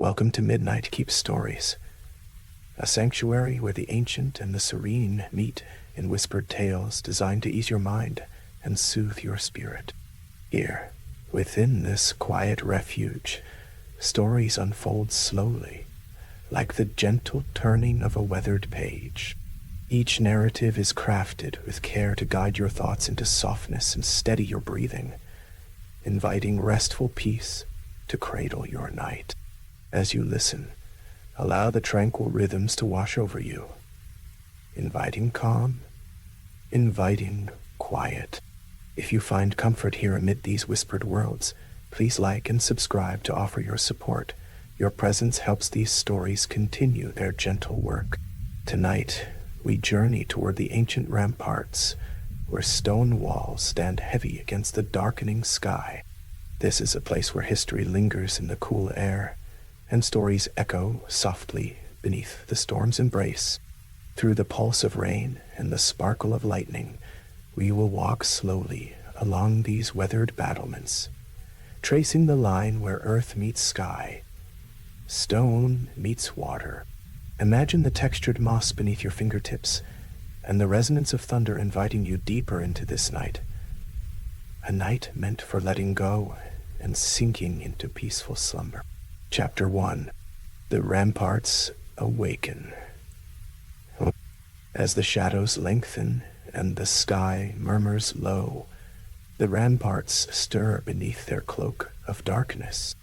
Welcome to Midnight Keep Stories, a sanctuary where the ancient and the serene meet in whispered tales designed to ease your mind and soothe your spirit. Here, within this quiet refuge, stories unfold slowly, like the gentle turning of a weathered page. Each narrative is crafted with care to guide your thoughts into softness and steady your breathing, inviting restful peace to cradle your night. As you listen, allow the tranquil rhythms to wash over you, inviting calm, inviting quiet. If you find comfort here amid these whispered worlds, please like and subscribe to offer your support. Your presence helps these stories continue their gentle work. Tonight, we journey toward the ancient ramparts, where stone walls stand heavy against the darkening sky. This is a place where history lingers in the cool air, and stories echo softly beneath the storm's embrace. Through the pulse of rain and the sparkle of lightning, we will walk slowly along these weathered battlements, tracing the line where earth meets sky, stone meets water. Imagine the textured moss beneath your fingertips and the resonance of thunder inviting you deeper into this night. A night meant for letting go and sinking into peaceful slumber. Chapter 1. The Ramparts Awaken. As the shadows lengthen and the sky murmurs low, the ramparts stir beneath their cloak of darkness.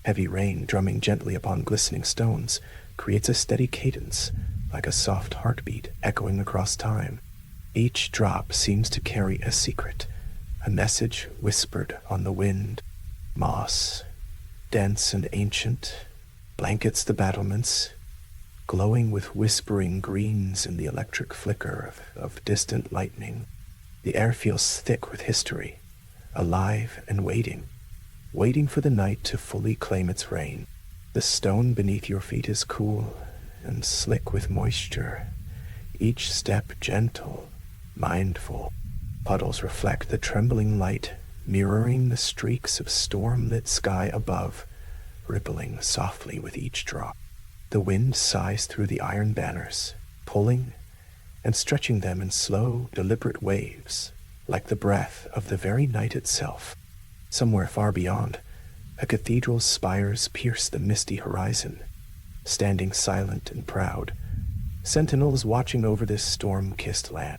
Heavy rain drumming gently upon glistening stones creates a steady cadence, like a soft heartbeat echoing across time. Each drop seems to carry a secret, a message whispered on the wind. Moss, dense and ancient, blankets the battlements, glowing with whispering greens in the electric flicker of distant lightning. The air feels thick with history, alive and waiting for the night to fully claim its reign. The stone beneath your feet is cool and slick with moisture, each step gentle, mindful. Puddles reflect the trembling light, mirroring the streaks of storm-lit sky above, rippling softly with each drop. The wind sighs through the iron banners, pulling and stretching them in slow, deliberate waves, like the breath of the very night itself. Somewhere far beyond, a cathedral's spires pierce the misty horizon. Standing silent and proud, sentinels watching over this storm-kissed land.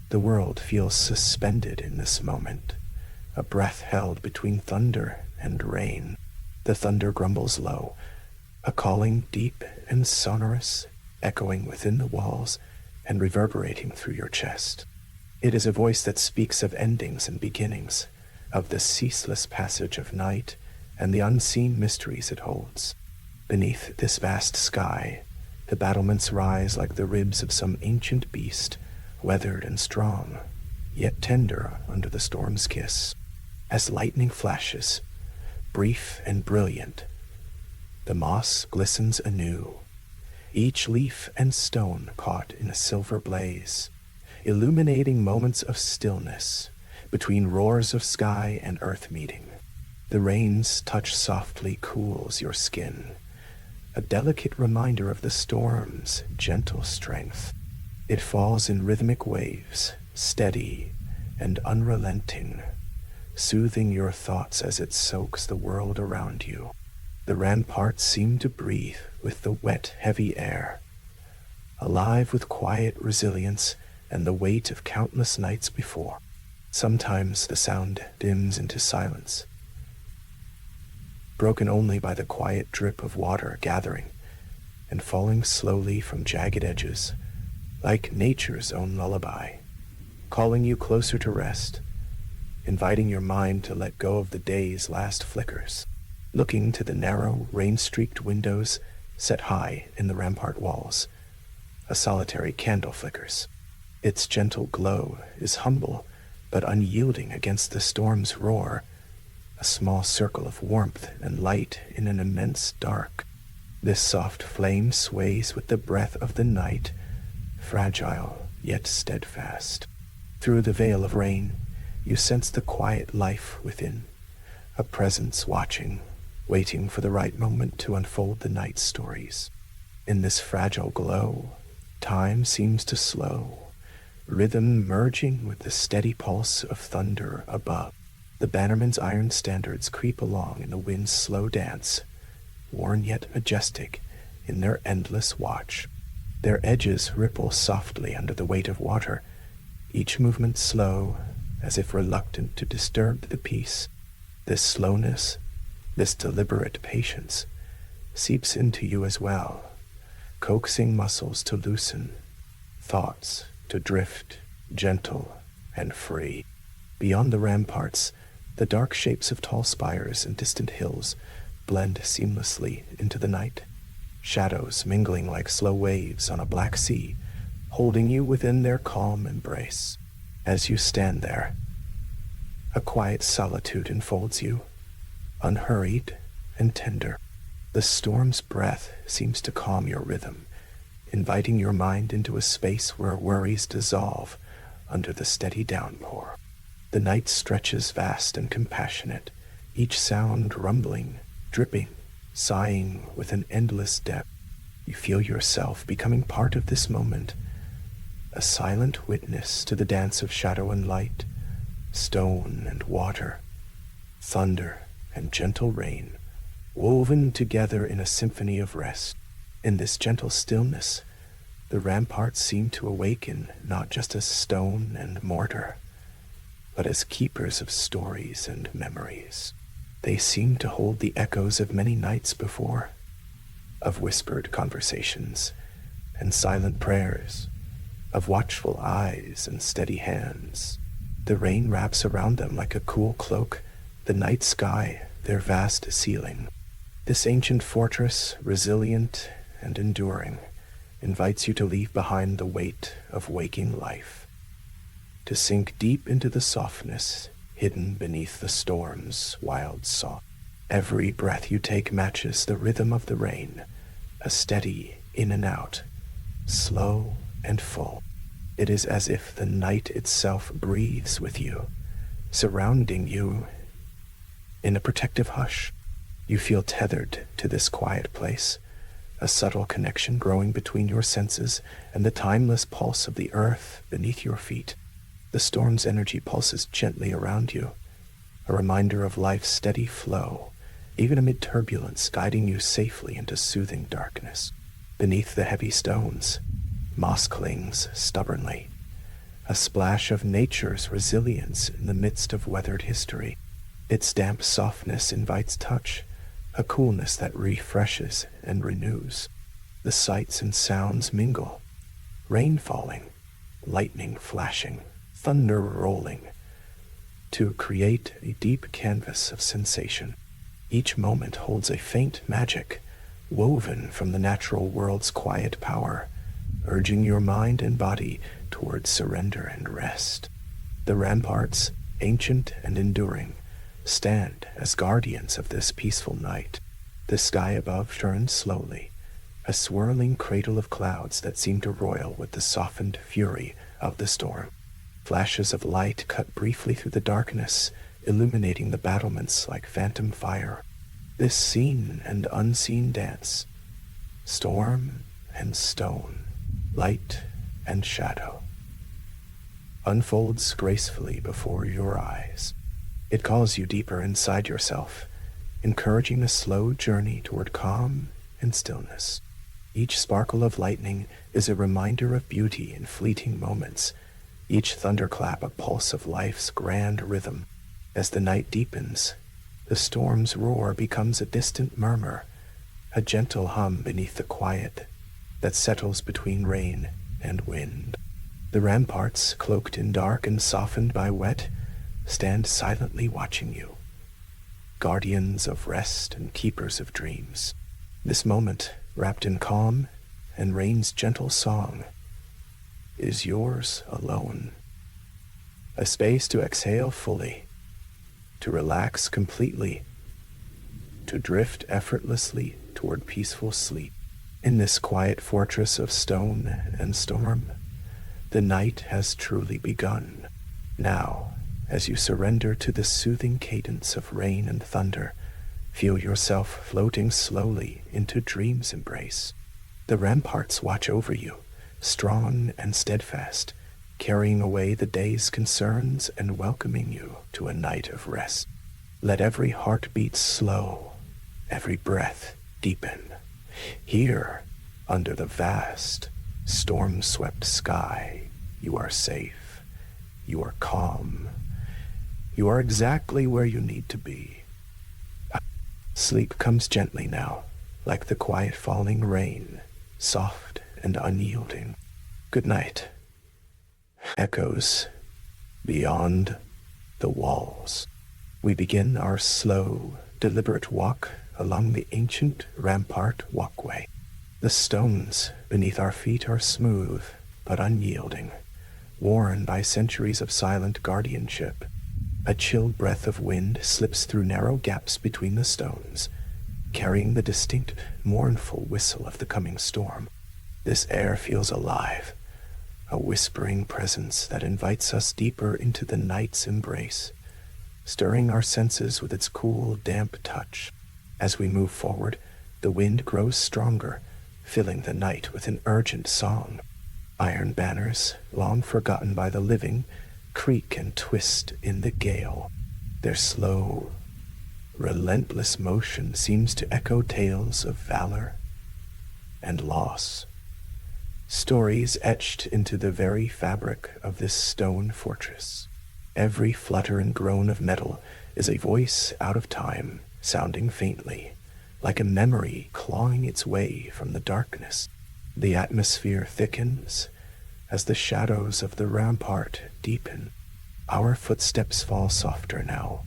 The world feels suspended in this moment, a breath held between thunder and rain. The thunder grumbles low, a calling deep and sonorous, echoing within the walls and reverberating through your chest. It is a voice that speaks of endings and beginnings, of the ceaseless passage of night and the unseen mysteries it holds. Beneath this vast sky, the battlements rise like the ribs of some ancient beast, weathered and strong, yet tender under the storm's kiss. As lightning flashes, brief and brilliant, the moss glistens anew, each leaf and stone caught in a silver blaze, illuminating moments of stillness between roars of sky and earth meeting. The rain's touch softly cools your skin, a delicate reminder of the storm's gentle strength. It falls in rhythmic waves, steady and unrelenting, soothing your thoughts as it soaks the world around you. The ramparts seem to breathe with the wet, heavy air, alive with quiet resilience and the weight of countless nights before. Sometimes the sound dims into silence, broken only by the quiet drip of water gathering and falling slowly from jagged edges, like nature's own lullaby, calling you closer to rest, inviting your mind to let go of the day's last flickers. Looking to the narrow, rain-streaked windows set high in the rampart walls, a solitary candle flickers. Its gentle glow is humble but unyielding against the storm's roar, a small circle of warmth and light in an immense dark. This soft flame sways with the breath of the night, fragile yet steadfast. Through the veil of rain, you sense the quiet life within, a presence watching, waiting for the right moment to unfold the night's stories. In this fragile glow, time seems to slow, rhythm merging with the steady pulse of thunder above. The bannermen's iron standards creep along in the wind's slow dance, worn yet majestic in their endless watch. Their edges ripple softly under the weight of water, each movement slow, as if reluctant to disturb the peace. This slowness, this deliberate patience, seeps into you as well, coaxing muscles to loosen, thoughts to drift, gentle and free. Beyond the ramparts, the dark shapes of tall spires and distant hills blend seamlessly into the night, shadows mingling like slow waves on a black sea, holding you within their calm embrace. As you stand there, a quiet solitude enfolds you, unhurried and tender. The storm's breath seems to calm your rhythm, inviting your mind into a space where worries dissolve under the steady downpour. The night stretches vast and compassionate, each sound rumbling, dripping, sighing with an endless depth. You feel yourself becoming part of this moment, a silent witness to the dance of shadow and light, stone and water, thunder and gentle rain, woven together in a symphony of rest. In this gentle stillness, the ramparts seem to awaken not just as stone and mortar, but as keepers of stories and memories. They seem to hold the echoes of many nights before, of whispered conversations and silent prayers, of watchful eyes and steady hands. The rain wraps around them like a cool cloak, the night sky their vast ceiling. This ancient fortress, resilient and enduring, invites you to leave behind the weight of waking life, to sink deep into the softness hidden beneath the storm's wild song. Every breath you take matches the rhythm of the rain, a steady in and out, slow and full. It is as if the night itself breathes with you, surrounding you in a protective hush. You feel tethered to this quiet place, a subtle connection growing between your senses and the timeless pulse of the earth beneath your feet. The storm's energy pulses gently around you, a reminder of life's steady flow, even amid turbulence, guiding you safely into soothing darkness. Beneath the heavy stones, moss clings stubbornly, a splash of nature's resilience in the midst of weathered history. Its damp softness invites touch, a coolness that refreshes and renews. The sights and sounds mingle, rain falling, lightning flashing, thunder rolling, to create a deep canvas of sensation. Each moment holds a faint magic, woven from the natural world's quiet power, urging your mind and body towards surrender and rest. The ramparts, ancient and enduring, stand as guardians of this peaceful night. The sky above turns slowly, a swirling cradle of clouds that seem to roil with the softened fury of the storm. Flashes of light cut briefly through the darkness, illuminating the battlements like phantom fire. This seen and unseen dance, storm and stone, light and shadow, unfolds gracefully before your eyes. It calls you deeper inside yourself, encouraging a slow journey toward calm and stillness. Each sparkle of lightning is a reminder of beauty in fleeting moments, each thunderclap a pulse of life's grand rhythm. As the night deepens, the storm's roar becomes a distant murmur, a gentle hum beneath the quiet that settles between rain and wind. The ramparts, cloaked in dark and softened by wet, stand silently watching you, guardians of rest and keepers of dreams. This moment, wrapped in calm and rain's gentle song, is yours alone. A space to exhale fully, to relax completely, to drift effortlessly toward peaceful sleep. In this quiet fortress of stone and storm, the night has truly begun. Now, as you surrender to the soothing cadence of rain and thunder, Feel yourself floating slowly into dream's embrace. The ramparts watch over you, strong and steadfast, carrying away the day's concerns and welcoming you to a night of rest. Let every heartbeat slow, every breath deepen. Here, under the vast, storm-swept sky, you are safe. You are calm. You are exactly where you need to be. Sleep comes gently now, like the quiet falling rain, soft and unyielding. Good night. Echoes beyond the walls. We begin our slow, deliberate walk along the ancient rampart walkway. The stones beneath our feet are smooth but unyielding, worn by centuries of silent guardianship. A chill breath of wind slips through narrow gaps between the stones, carrying the distinct, mournful whistle of the coming storm. This air feels alive, a whispering presence that invites us deeper into the night's embrace, stirring our senses with its cool, damp touch. As we move forward, the wind grows stronger, filling the night with an urgent song. Iron banners, long forgotten by the living, creak and twist in the gale. Their slow, relentless motion seems to echo tales of valor and loss, stories etched into the very fabric of this stone fortress. Every flutter and groan of metal is a voice out of time, sounding faintly, like a memory clawing its way from the darkness. The atmosphere thickens as the shadows of the rampart deepen. Our footsteps fall softer now,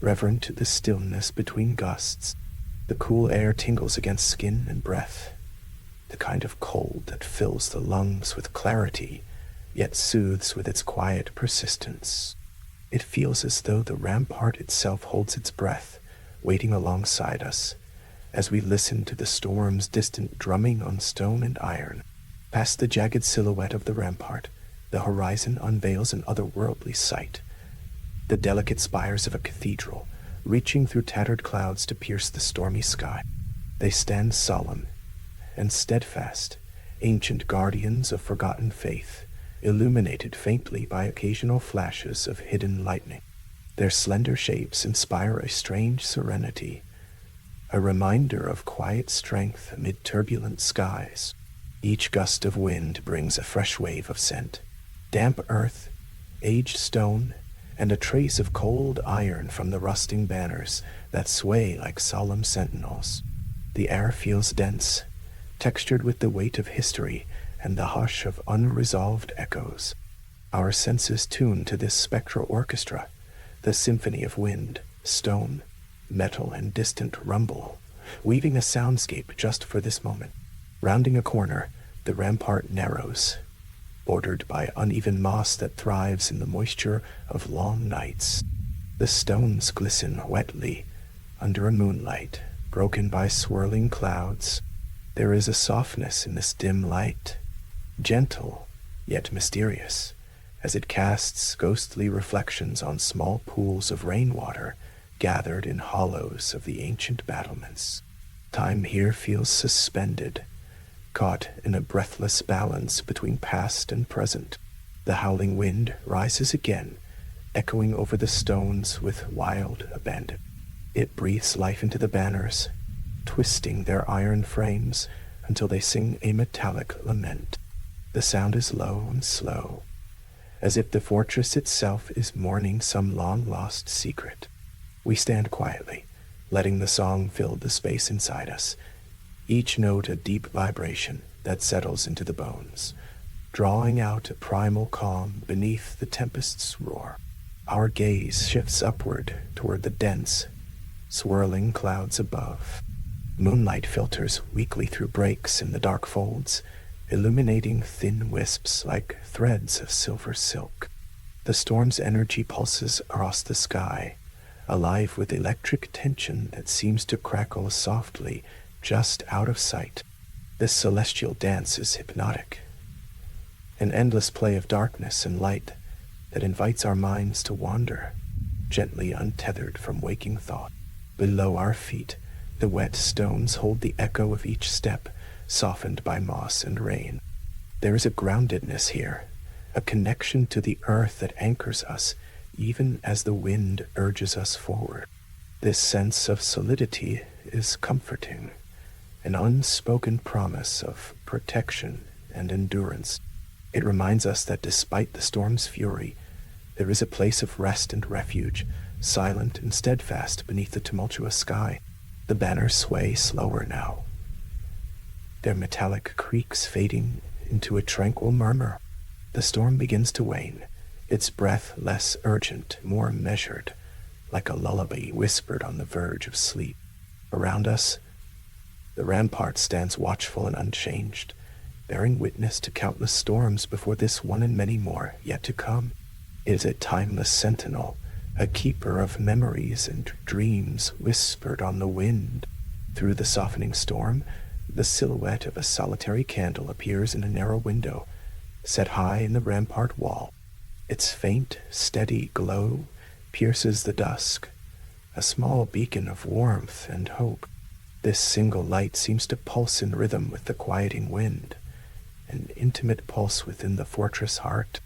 reverent to the stillness between gusts. The cool air tingles against skin and breath, the kind of cold that fills the lungs with clarity, yet soothes with its quiet persistence. It feels as though the rampart itself holds its breath, waiting alongside us, as we listen to the storm's distant drumming on stone and iron. Past the jagged silhouette of the rampart, the horizon unveils an otherworldly sight. The delicate spires of a cathedral, reaching through tattered clouds to pierce the stormy sky. They stand solemn and steadfast, ancient guardians of forgotten faith, illuminated faintly by occasional flashes of hidden lightning. Their slender shapes inspire a strange serenity, a reminder of quiet strength amid turbulent skies. Each gust of wind brings a fresh wave of scent, damp earth, aged stone, and a trace of cold iron from the rusting banners that sway like solemn sentinels. The air feels dense, textured with the weight of history and the hush of unresolved echoes. Our senses tune to this spectral orchestra, the symphony of wind, stone, metal, and distant rumble, weaving a soundscape just for this moment. Rounding a corner, the rampart narrows, bordered by uneven moss that thrives in the moisture of long nights. The stones glisten wetly under a moonlight, broken by swirling clouds. There is a softness in this dim light, gentle yet mysterious, as it casts ghostly reflections on small pools of rainwater gathered in hollows of the ancient battlements. Time here feels suspended, caught in a breathless balance between past and present. The howling wind rises again, echoing over the stones with wild abandon. It breathes life into the banners, twisting their iron frames until they sing a metallic lament. The sound is low and slow, as if the fortress itself is mourning some long-lost secret. We stand quietly, letting the song fill the space inside us, each note a deep vibration that settles into the bones, drawing out a primal calm beneath the tempest's roar. Our gaze shifts upward toward the dense, swirling clouds above. Moonlight filters weakly through breaks in the dark folds, illuminating thin wisps like threads of silver silk. The storm's energy pulses across the sky, alive with electric tension that seems to crackle softly just out of sight. This celestial dance is hypnotic, an endless play of darkness and light that invites our minds to wander, gently untethered from waking thought. Below our feet, the wet stones hold the echo of each step, softened by moss and rain. There is a groundedness here, a connection to the earth that anchors us even as the wind urges us forward. This sense of solidity is comforting, an unspoken promise of protection and endurance. It reminds us that despite the storm's fury, there is a place of rest and refuge, silent and steadfast beneath the tumultuous sky. The banners sway slower now, their metallic creaks fading into a tranquil murmur. The storm begins to wane, its breath less urgent, more measured, like a lullaby whispered on the verge of sleep. Around us, the rampart stands watchful and unchanged, bearing witness to countless storms before this one and many more yet to come. It is a timeless sentinel, a keeper of memories and dreams whispered on the wind. Through the softening storm, the silhouette of a solitary candle appears in a narrow window, set high in the rampart wall. Its faint, steady glow pierces the dusk, a small beacon of warmth and hope. This single light seems to pulse in rhythm with the quieting wind, an intimate pulse within the fortress heart.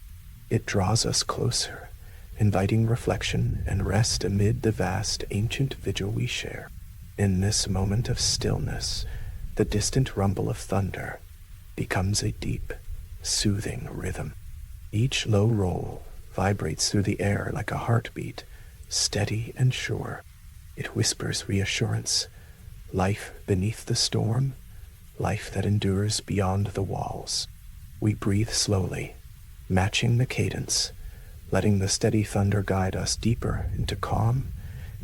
It draws us closer, inviting reflection and rest amid the vast ancient vigil we share. In this moment of stillness, the distant rumble of thunder becomes a deep, soothing rhythm. Each low roll vibrates through the air like a heartbeat, steady and sure. It whispers reassurance, life beneath the storm, life that endures beyond the walls. We breathe slowly, matching the cadence, letting the steady thunder guide us deeper into calm,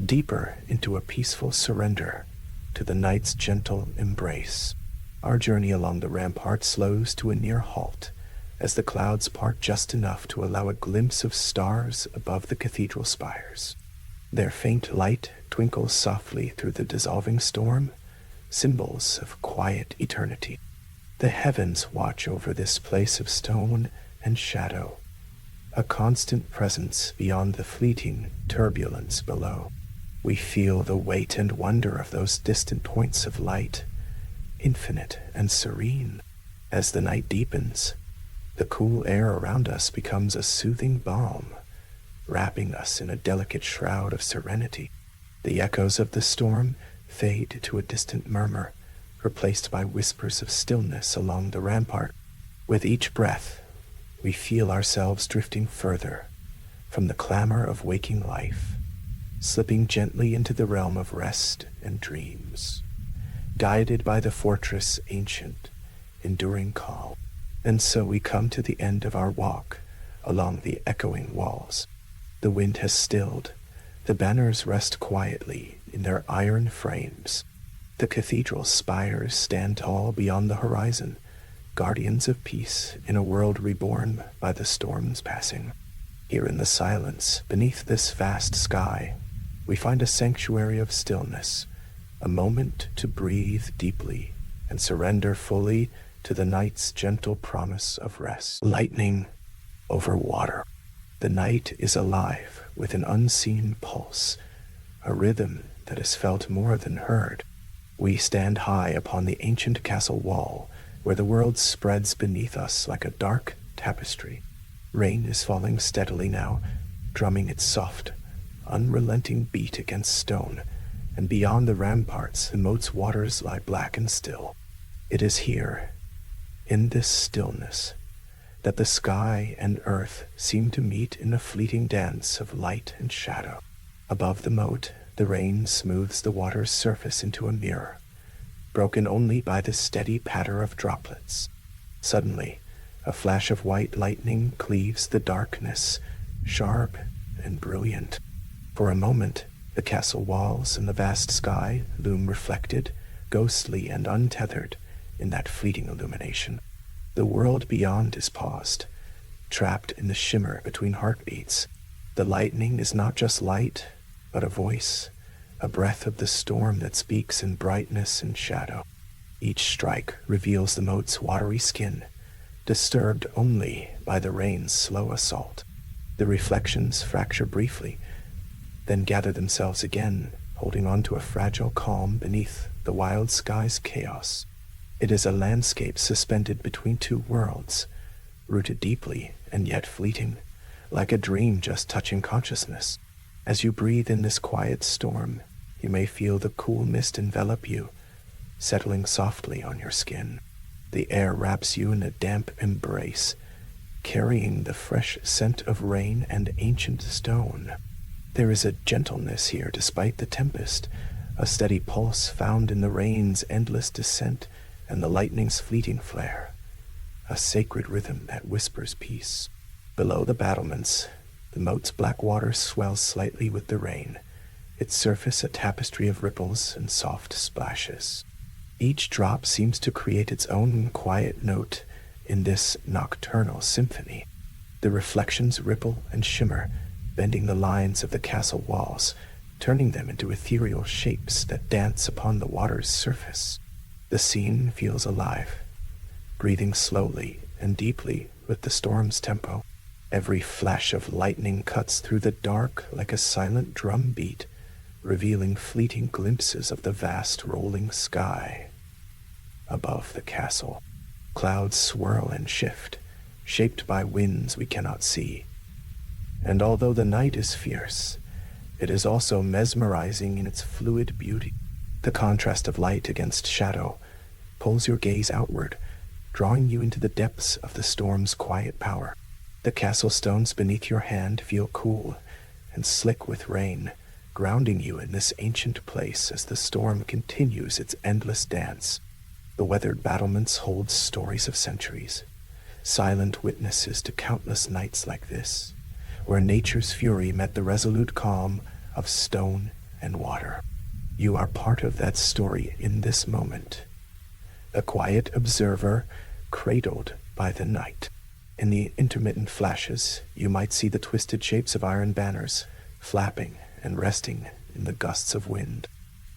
deeper into a peaceful surrender to the night's gentle embrace. Our journey along the rampart slows to a near halt as the clouds part just enough to allow a glimpse of stars above the cathedral spires. Their faint light twinkles softly through the dissolving storm, symbols of quiet eternity. The heavens watch over this place of stone and shadow, a constant presence beyond the fleeting turbulence below. We feel the weight and wonder of those distant points of light, infinite and serene. As the night deepens, the cool air around us becomes a soothing balm, wrapping us in a delicate shroud of serenity. The echoes of the storm fade to a distant murmur, replaced by whispers of stillness along the rampart. With each breath, we feel ourselves drifting further from the clamor of waking life, slipping gently into the realm of rest and dreams, guided by the fortress' ancient, enduring call. And so we come to the end of our walk along the echoing walls. The wind has stilled. The banners rest quietly in their iron frames. The cathedral spires stand tall beyond the horizon, guardians of peace in a world reborn by the storm's passing. Here in the silence, beneath this vast sky, we find a sanctuary of stillness, a moment to breathe deeply and surrender fully to the night's gentle promise of rest. Lightning over water. The night is alive with an unseen pulse, a rhythm that is felt more than heard. We stand high upon the ancient castle wall, where the world spreads beneath us like a dark tapestry. Rain is falling steadily now, drumming its soft, unrelenting beat against stone, and beyond the ramparts the moat's waters lie black and still. It is here, in this stillness, that the sky and earth seem to meet in a fleeting dance of light and shadow. Above the moat, the rain smooths the water's surface into a mirror, broken only by the steady patter of droplets. Suddenly, a flash of white lightning cleaves the darkness, sharp and brilliant. For a moment, the castle walls and the vast sky loom reflected, ghostly and untethered, in that fleeting illumination. The world beyond is paused, trapped in the shimmer between heartbeats. The lightning is not just light, but a voice, a breath of the storm that speaks in brightness and shadow. Each strike reveals the moat's watery skin, disturbed only by the rain's slow assault. The reflections fracture briefly, then gather themselves again, holding on to a fragile calm beneath the wild sky's chaos. It is a landscape suspended between two worlds, rooted deeply and yet fleeting, like a dream just touching consciousness. As you breathe in this quiet storm, you may feel the cool mist envelop you, settling softly on your skin. The air wraps you in a damp embrace, carrying the fresh scent of rain and ancient stone. There is a gentleness here despite the tempest, a steady pulse found in the rain's endless descent and the lightning's fleeting flare, a sacred rhythm that whispers peace. Below the battlements, the moat's black water swells slightly with the rain, its surface a tapestry of ripples and soft splashes. Each drop seems to create its own quiet note in this nocturnal symphony. The reflections ripple and shimmer, bending the lines of the castle walls, turning them into ethereal shapes that dance upon the water's surface. The scene feels alive, breathing slowly and deeply with the storm's tempo. Every flash of lightning cuts through the dark like a silent drum beat, revealing fleeting glimpses of the vast rolling sky. Above the castle, clouds swirl and shift, shaped by winds we cannot see. And although the night is fierce, it is also mesmerizing in its fluid beauty. The contrast of light against shadow pulls your gaze outward, drawing you into the depths of the storm's quiet power. The castle stones beneath your hand feel cool and slick with rain, grounding you in this ancient place as the storm continues its endless dance. The weathered battlements hold stories of centuries, silent witnesses to countless nights like this, where nature's fury met the resolute calm of stone and water. You are part of that story in this moment, a quiet observer cradled by the night. In the intermittent flashes, you might see the twisted shapes of iron banners, flapping and resting in the gusts of wind.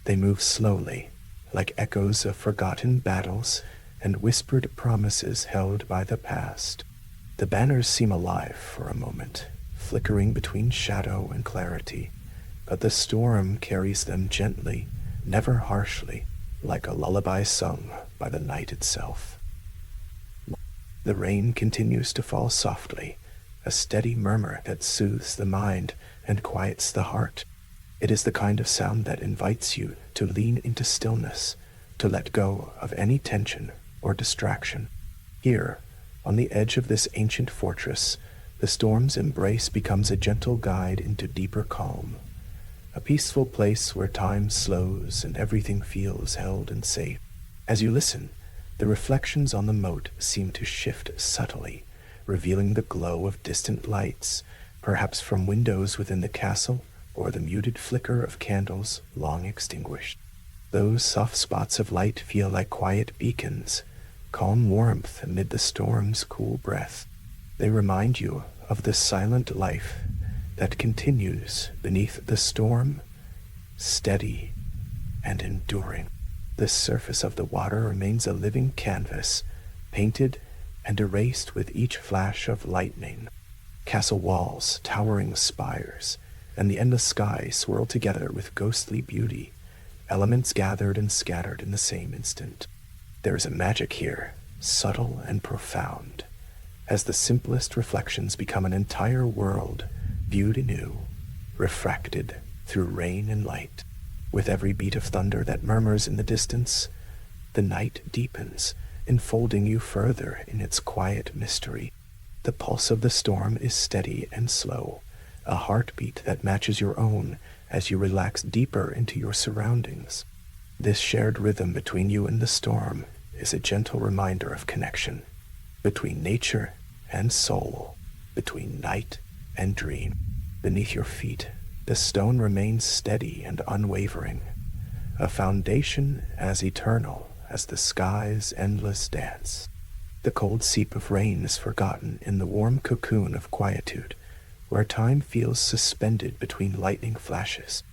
They move slowly, like echoes of forgotten battles and whispered promises held by the past. The banners seem alive for a moment, flickering between shadow and clarity, but the storm carries them gently, never harshly, like a lullaby sung by the night itself. The rain continues to fall softly, a steady murmur that soothes the mind and quiets the heart. It is the kind of sound that invites you to lean into stillness, to let go of any tension or distraction. Here, on the edge of this ancient fortress, the storm's embrace becomes a gentle guide into deeper calm, a peaceful place where time slows and everything feels held and safe. As you listen, the reflections on the moat seem to shift subtly, revealing the glow of distant lights, perhaps from windows within the castle or the muted flicker of candles long extinguished. Those soft spots of light feel like quiet beacons, calm warmth amid the storm's cool breath. They remind you of the silent life that continues beneath the storm, steady and enduring. The surface of the water remains a living canvas, painted and erased with each flash of lightning. Castle walls, towering spires, and the endless sky swirl together with ghostly beauty, elements gathered and scattered in the same instant. There is a magic here, subtle and profound, as the simplest reflections become an entire world, viewed anew, refracted through rain and light. With every beat of thunder that murmurs in the distance, the night deepens, enfolding you further in its quiet mystery. The pulse of the storm is steady and slow, a heartbeat that matches your own as you relax deeper into your surroundings. This shared rhythm between you and the storm is a gentle reminder of connection, between nature and soul, between night and dream. Beneath your feet, the stone remains steady and unwavering, a foundation as eternal as the sky's endless dance. The cold seep of rain is forgotten in the warm cocoon of quietude, where time feels suspended between lightning flashes.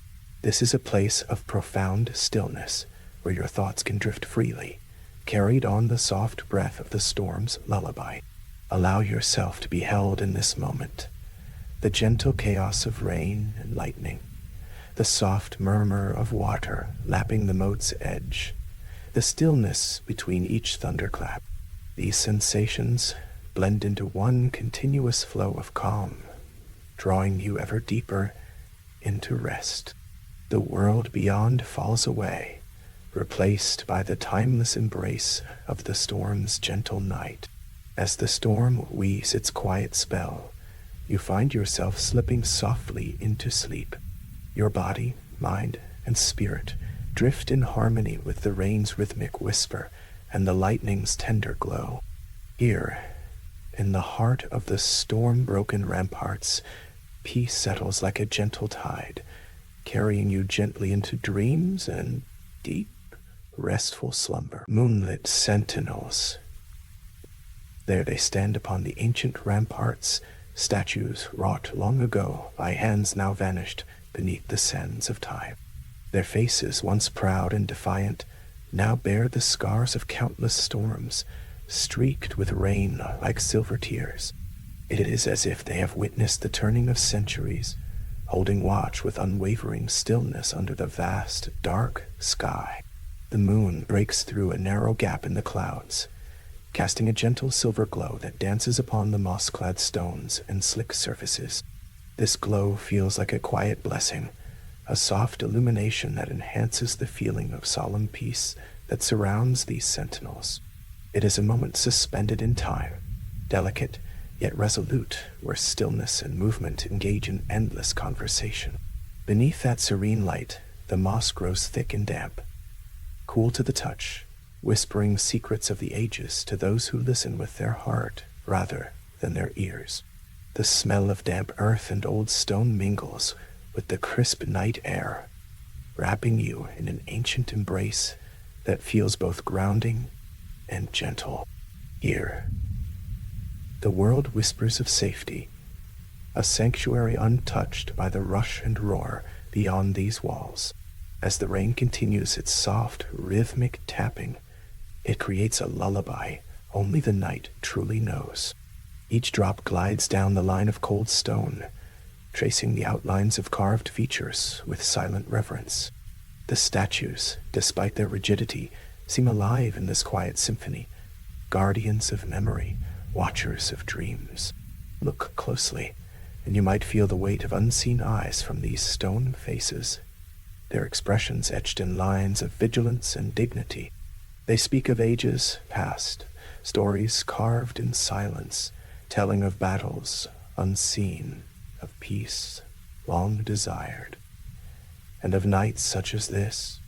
This is a place of profound stillness, where your thoughts can drift freely, carried on the soft breath of the storm's lullaby. Allow yourself to be held in this moment, the gentle chaos of rain and lightning, the soft murmur of water lapping the moat's edge, the stillness between each thunderclap. These sensations blend into one continuous flow of calm, drawing you ever deeper into rest. The world beyond falls away, replaced by the timeless embrace of the storm's gentle night. As the storm weaves its quiet spell, you find yourself slipping softly into sleep. Your body, mind, and spirit drift in harmony with the rain's rhythmic whisper and the lightning's tender glow. Here, in the heart of the storm-broken ramparts, peace settles like a gentle tide, carrying you gently into dreams and deep, restful slumber. Moonlit sentinels. There they stand upon the ancient ramparts, statues wrought long ago by hands now vanished beneath the sands of time. Their faces, once proud and defiant, now bear the scars of countless storms, streaked with rain like silver tears. It is as if they have witnessed the turning of centuries, holding watch with unwavering stillness under the vast, dark sky. The moon breaks through a narrow gap in the clouds, casting a gentle silver glow that dances upon the moss-clad stones and slick surfaces. This glow feels like a quiet blessing, a soft illumination that enhances the feeling of solemn peace that surrounds these sentinels. It is a moment suspended in time, delicate yet resolute, where stillness and movement engage in endless conversation. Beneath that serene light, the moss grows thick and damp, cool to the touch, whispering secrets of the ages to those who listen with their heart rather than their ears. The smell of damp earth and old stone mingles with the crisp night air, wrapping you in an ancient embrace that feels both grounding and gentle. Here, the world whispers of safety, a sanctuary untouched by the rush and roar beyond these walls. As the rain continues its soft, rhythmic tapping, it creates a lullaby only the night truly knows. Each drop glides down the line of cold stone, tracing the outlines of carved features with silent reverence. The statues, despite their rigidity, seem alive in this quiet symphony, guardians of memory, watchers of dreams. Look closely, and you might feel the weight of unseen eyes from these stone faces, their expressions etched in lines of vigilance and dignity. They speak of ages past, stories carved in silence, telling of battles unseen, of peace long desired, and of nights such as this,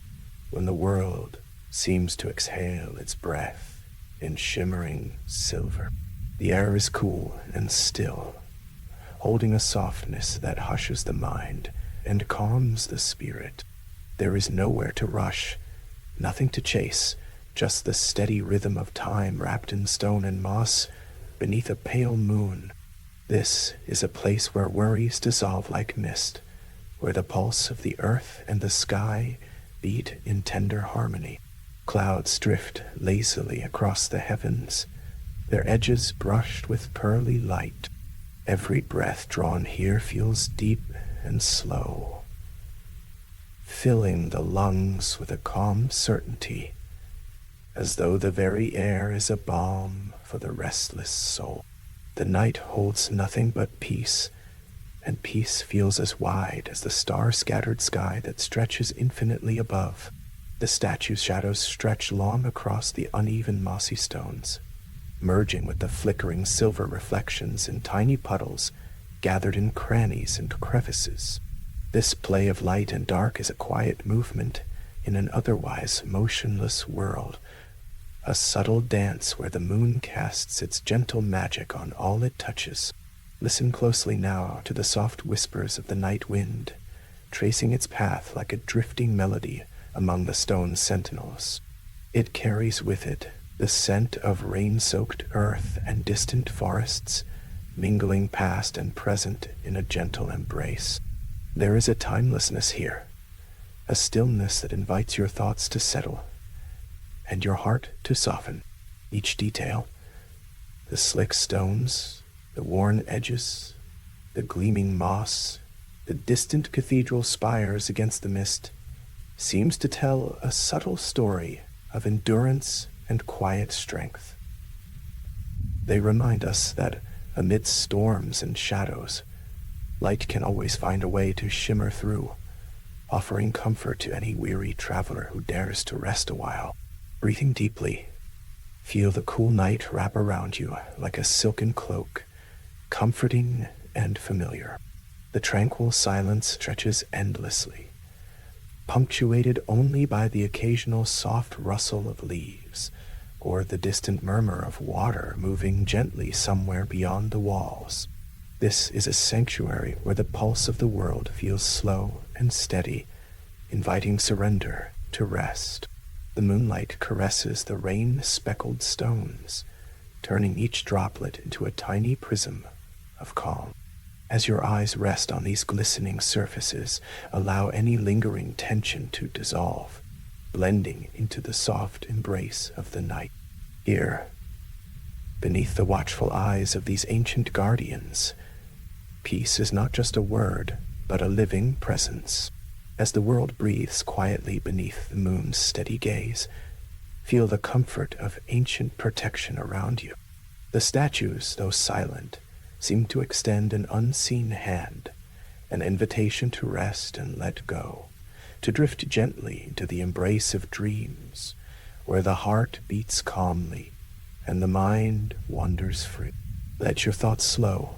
when the world seems to exhale its breath in shimmering silver. The air is cool and still, holding a softness that hushes the mind and calms the spirit. There is nowhere to rush, nothing to chase, just the steady rhythm of time wrapped in stone and moss beneath a pale moon. This is a place where worries dissolve like mist, where the pulse of the earth and the sky beat in tender harmony. Clouds drift lazily across the heavens, their edges brushed with pearly light. Every breath drawn here feels deep and slow, filling the lungs with a calm certainty, as though the very air is a balm for the restless soul. The night holds nothing but peace, and peace feels as wide as the star-scattered sky that stretches infinitely above. The statue's shadows stretch long across the uneven mossy stones, merging with the flickering silver reflections in tiny puddles gathered in crannies and crevices. This play of light and dark is a quiet movement in an otherwise motionless world, a subtle dance where the moon casts its gentle magic on all it touches. Listen closely now to the soft whispers of the night wind, tracing its path like a drifting melody among the stone sentinels. It carries with it the scent of rain-soaked earth and distant forests, mingling past and present in a gentle embrace. There is a timelessness here, a stillness that invites your thoughts to settle and your heart to soften. Each detail, the slick stones, the worn edges, the gleaming moss, The distant cathedral spires against the mist seems to tell a subtle story of endurance and quiet strength. They remind us that amidst storms and shadows, light can always find a way to shimmer through, offering comfort to any weary traveler who dares to rest a while. Breathing deeply, feel the cool night wrap around you like a silken cloak, comforting and familiar. The tranquil silence stretches endlessly, punctuated only by the occasional soft rustle of leaves or the distant murmur of water moving gently somewhere beyond the walls. This is a sanctuary where the pulse of the world feels slow and steady, inviting surrender to rest. The moonlight caresses the rain-speckled stones, turning each droplet into a tiny prism of calm. As your eyes rest on these glistening surfaces, allow any lingering tension to dissolve, blending into the soft embrace of the night. Here, beneath the watchful eyes of these ancient guardians, peace is not just a word, but a living presence. As the world breathes quietly beneath the moon's steady gaze, feel the comfort of ancient protection around you. The statues, though silent, seem to extend an unseen hand, an invitation to rest and let go, to drift gently into the embrace of dreams, where the heart beats calmly and the mind wanders free. Let your thoughts slow,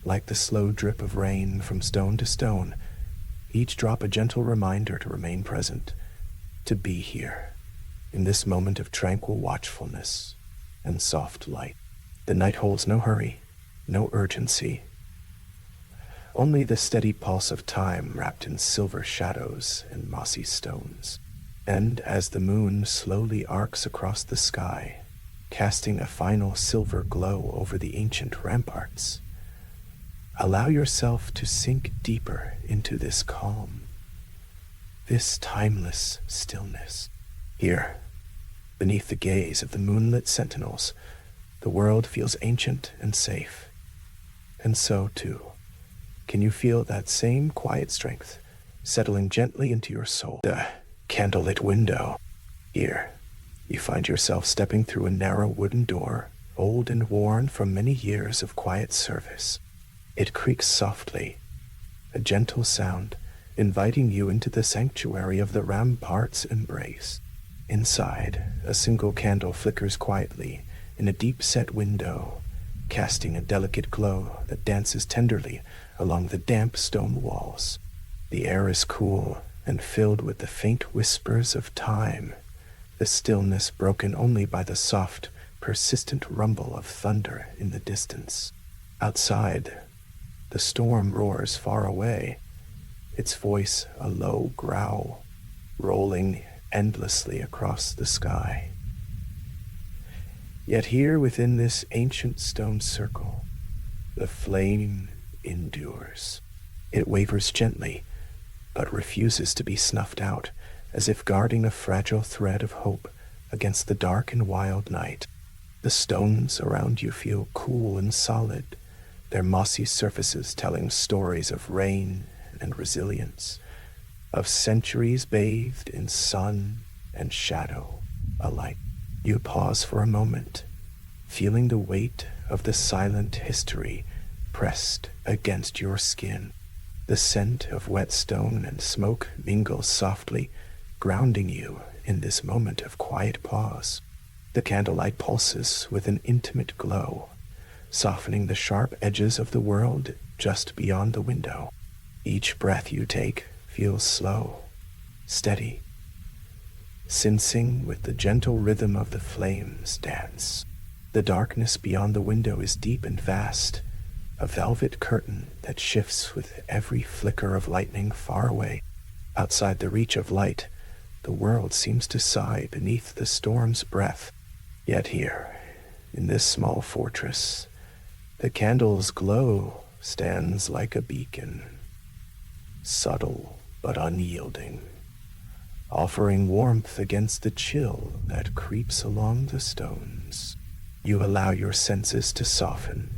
like the slow drip of rain from stone to stone, each drop a gentle reminder to remain present, to be here, in this moment of tranquil watchfulness and soft light. The night holds no hurry, no urgency, only the steady pulse of time wrapped in silver shadows and mossy stones. And as the moon slowly arcs across the sky, casting a final silver glow over the ancient ramparts, allow yourself to sink deeper into this calm, this timeless stillness. Here, beneath the gaze of the moonlit sentinels, the world feels ancient and safe. And so, too, can you feel that same quiet strength settling gently into your soul? The candlelit window. Here, you find yourself stepping through a narrow wooden door, old and worn from many years of quiet service. It creaks softly, a gentle sound, inviting you into the sanctuary of the rampart's embrace. Inside, a single candle flickers quietly in a deep-set window, casting a delicate glow that dances tenderly along the damp stone walls. The air is cool and filled with the faint whispers of time, the stillness broken only by the soft, persistent rumble of thunder in the distance. Outside, the storm roars far away, its voice a low growl, rolling endlessly across the sky. Yet here within this ancient stone circle, the flame endures. It wavers gently, but refuses to be snuffed out, as if guarding a fragile thread of hope against the dark and wild night. The stones around you feel cool and solid, their mossy surfaces telling stories of rain and resilience, of centuries bathed in sun and shadow alike. You pause for a moment, feeling the weight of the silent history pressed against your skin. The scent of wet stone and smoke mingles softly, grounding you in this moment of quiet pause. The candlelight pulses with an intimate glow, softening the sharp edges of the world just beyond the window. Each breath you take feels slow, steady, sensing with the gentle rhythm of the flames dance. The darkness beyond the window is deep and vast, a velvet curtain that shifts with every flicker of lightning far away. Outside the reach of light, the world seems to sigh beneath the storm's breath. Yet here, in this small fortress, the candle's glow stands like a beacon, subtle but unyielding, offering warmth against the chill that creeps along the stones. You allow your senses to soften,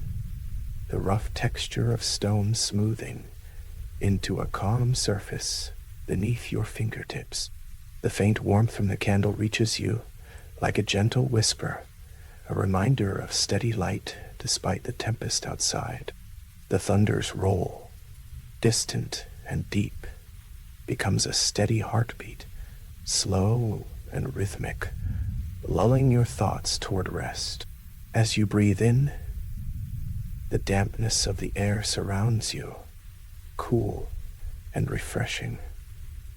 the rough texture of stone smoothing, into a calm surface beneath your fingertips. The faint warmth from the candle reaches you like a gentle whisper, a reminder of steady light despite the tempest outside. The thunder's roll, distant and deep, becomes a steady heartbeat, slow and rhythmic, lulling your thoughts toward rest. As you breathe in, the dampness of the air surrounds you, cool and refreshing,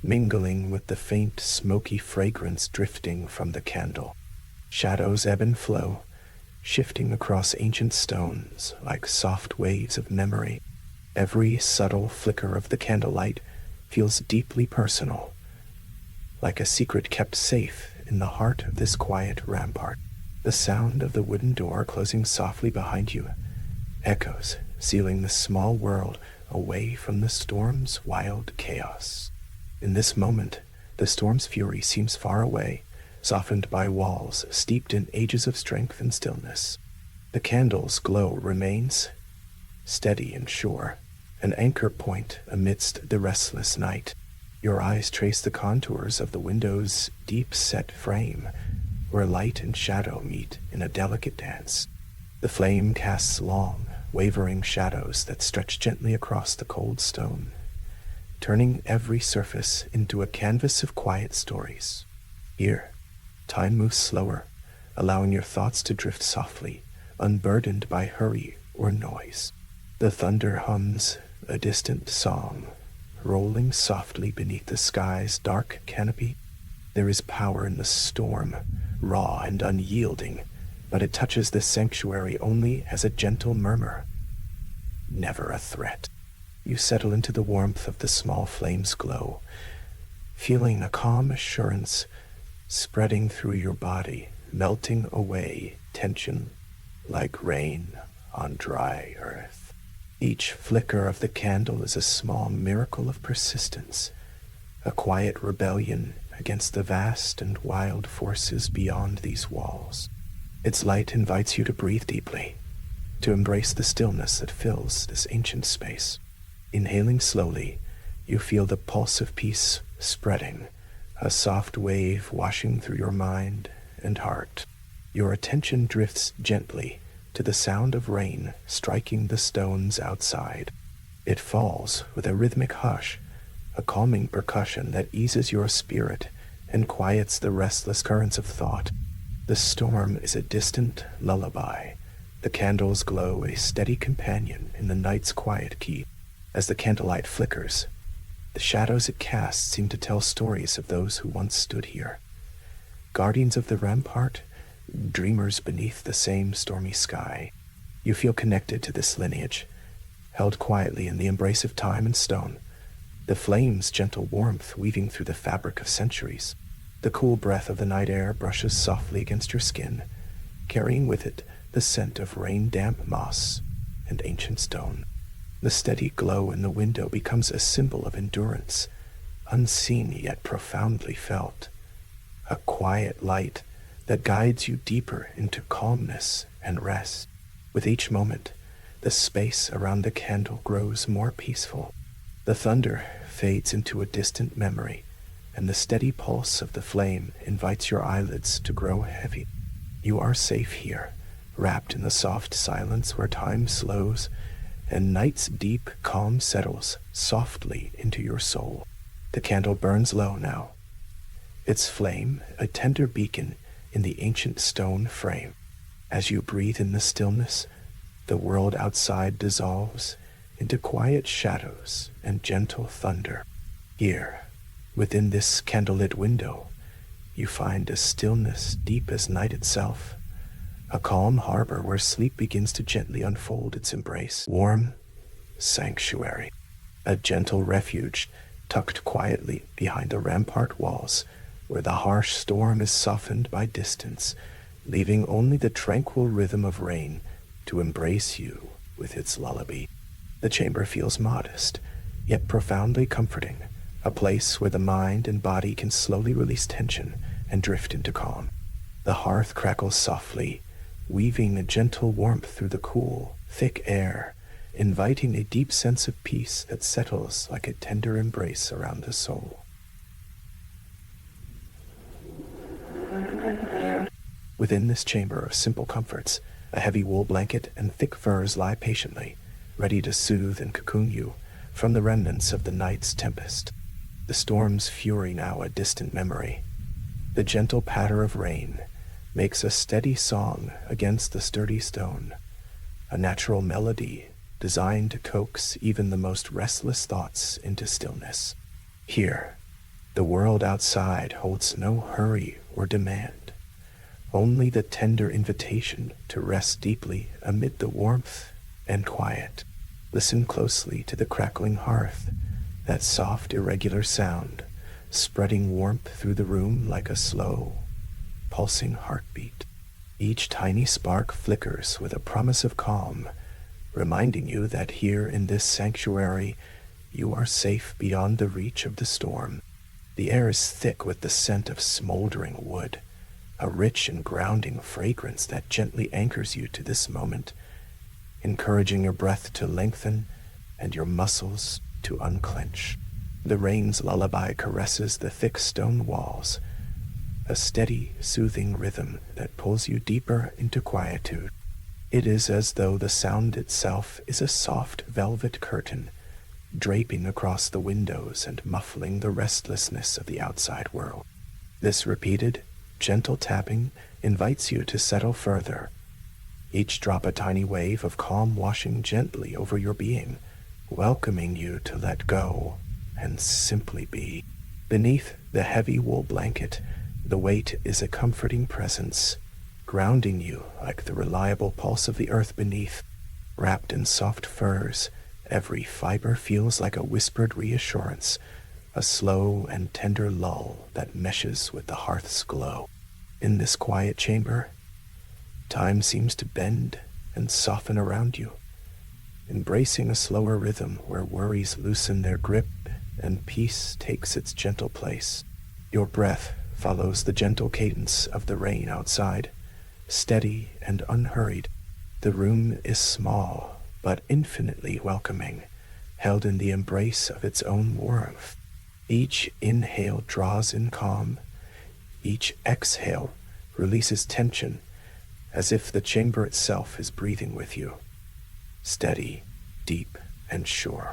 mingling with the faint smoky fragrance drifting from the candle. Shadows ebb and flow, shifting across ancient stones like soft waves of memory. Every subtle flicker of the candlelight feels deeply personal, like a secret kept safe in the heart of this quiet rampart. The sound of the wooden door closing softly behind you echoes, sealing the small world away from the storm's wild chaos. In this moment, the storm's fury seems far away, softened by walls steeped in ages of strength and stillness. The candle's glow remains steady and sure, an anchor point amidst the restless night. Your eyes trace the contours of the window's deep-set frame, where light and shadow meet in a delicate dance. The flame casts long, wavering shadows that stretch gently across the cold stone, turning every surface into a canvas of quiet stories. Here, time moves slower, allowing your thoughts to drift softly, unburdened by hurry or noise. The thunder hums a distant song, rolling softly beneath the sky's dark canopy. There is power in the storm, raw and unyielding, but it touches this sanctuary only as a gentle murmur, never a threat. You settle into the warmth of the small flame's glow, feeling a calm assurance spreading through your body, melting away tension like rain on dry earth. Each flicker of the candle is a small miracle of persistence, a quiet rebellion against the vast and wild forces beyond these walls. Its light invites you to breathe deeply, to embrace the stillness that fills this ancient space. Inhaling slowly, you feel the pulse of peace spreading, a soft wave washing through your mind and heart. Your attention drifts gently to the sound of rain striking the stones outside. It falls with a rhythmic hush, a calming percussion that eases your spirit and quiets the restless currents of thought. The storm is a distant lullaby, the candle's glow a steady companion in the night's quiet keep. As the candlelight flickers, the shadows it casts seem to tell stories of those who once stood here. Guardians of the rampart, dreamers beneath the same stormy sky. You feel connected to this lineage, held quietly in the embrace of time and stone, the flame's gentle warmth weaving through the fabric of centuries. The cool breath of the night air brushes softly against your skin, carrying with it the scent of rain-damp moss and ancient stone. The steady glow in the window becomes a symbol of endurance, unseen yet profoundly felt, a quiet light that guides you deeper into calmness and rest. With each moment, the space around the candle grows more peaceful. The thunder fades into a distant memory, and the steady pulse of the flame invites your eyelids to grow heavy. You are safe here, wrapped in the soft silence where time slows and night's deep calm settles softly into your soul. The candle burns low now, its flame a tender beacon in the ancient stone frame. As you breathe in the stillness, the world outside dissolves into quiet shadows and gentle thunder. Here, within this candlelit window, you find a stillness deep as night itself, a calm harbor where sleep begins to gently unfold its embrace. Warm sanctuary, a gentle refuge tucked quietly behind the rampart walls, where the harsh storm is softened by distance, leaving only the tranquil rhythm of rain to embrace you with its lullaby. The chamber feels modest, yet profoundly comforting, a place where the mind and body can slowly release tension and drift into calm. The hearth crackles softly, weaving a gentle warmth through the cool, thick air, inviting a deep sense of peace that settles like a tender embrace around the soul. Within this chamber of simple comforts, a heavy wool blanket and thick furs lie patiently, ready to soothe and cocoon you from the remnants of the night's tempest. The storm's fury now a distant memory. The gentle patter of rain makes a steady song against the sturdy stone, a natural melody designed to coax even the most restless thoughts into stillness. Here, the world outside holds no hurry or demand, only the tender invitation to rest deeply amid the warmth and quiet. Listen closely to the crackling hearth, that soft, irregular sound, spreading warmth through the room like a slow, pulsing heartbeat. Each tiny spark flickers with a promise of calm, reminding you that here in this sanctuary, you are safe beyond the reach of the storm. The air is thick with the scent of smoldering wood, a rich and grounding fragrance that gently anchors you to this moment, encouraging your breath to lengthen and your muscles to unclench. The rain's lullaby caresses the thick stone walls, a steady, soothing rhythm that pulls you deeper into quietude. It is as though the sound itself is a soft velvet curtain, draping across the windows and muffling the restlessness of the outside world. This repeated, gentle tapping invites you to settle further, each drop a tiny wave of calm washing gently over your being, welcoming you to let go and simply be. Beneath the heavy wool blanket, the weight is a comforting presence, grounding you like the reliable pulse of the earth beneath. Wrapped in soft furs, every fiber feels like a whispered reassurance, a slow and tender lull that meshes with the hearth's glow. In this quiet chamber, time seems to bend and soften around you, embracing a slower rhythm where worries loosen their grip and peace takes its gentle place. Your breath follows the gentle cadence of the rain outside, steady and unhurried. The room is small, but infinitely welcoming, held in the embrace of its own warmth. Each inhale draws in calm, each exhale releases tension, as if the chamber itself is breathing with you, steady, deep, and sure.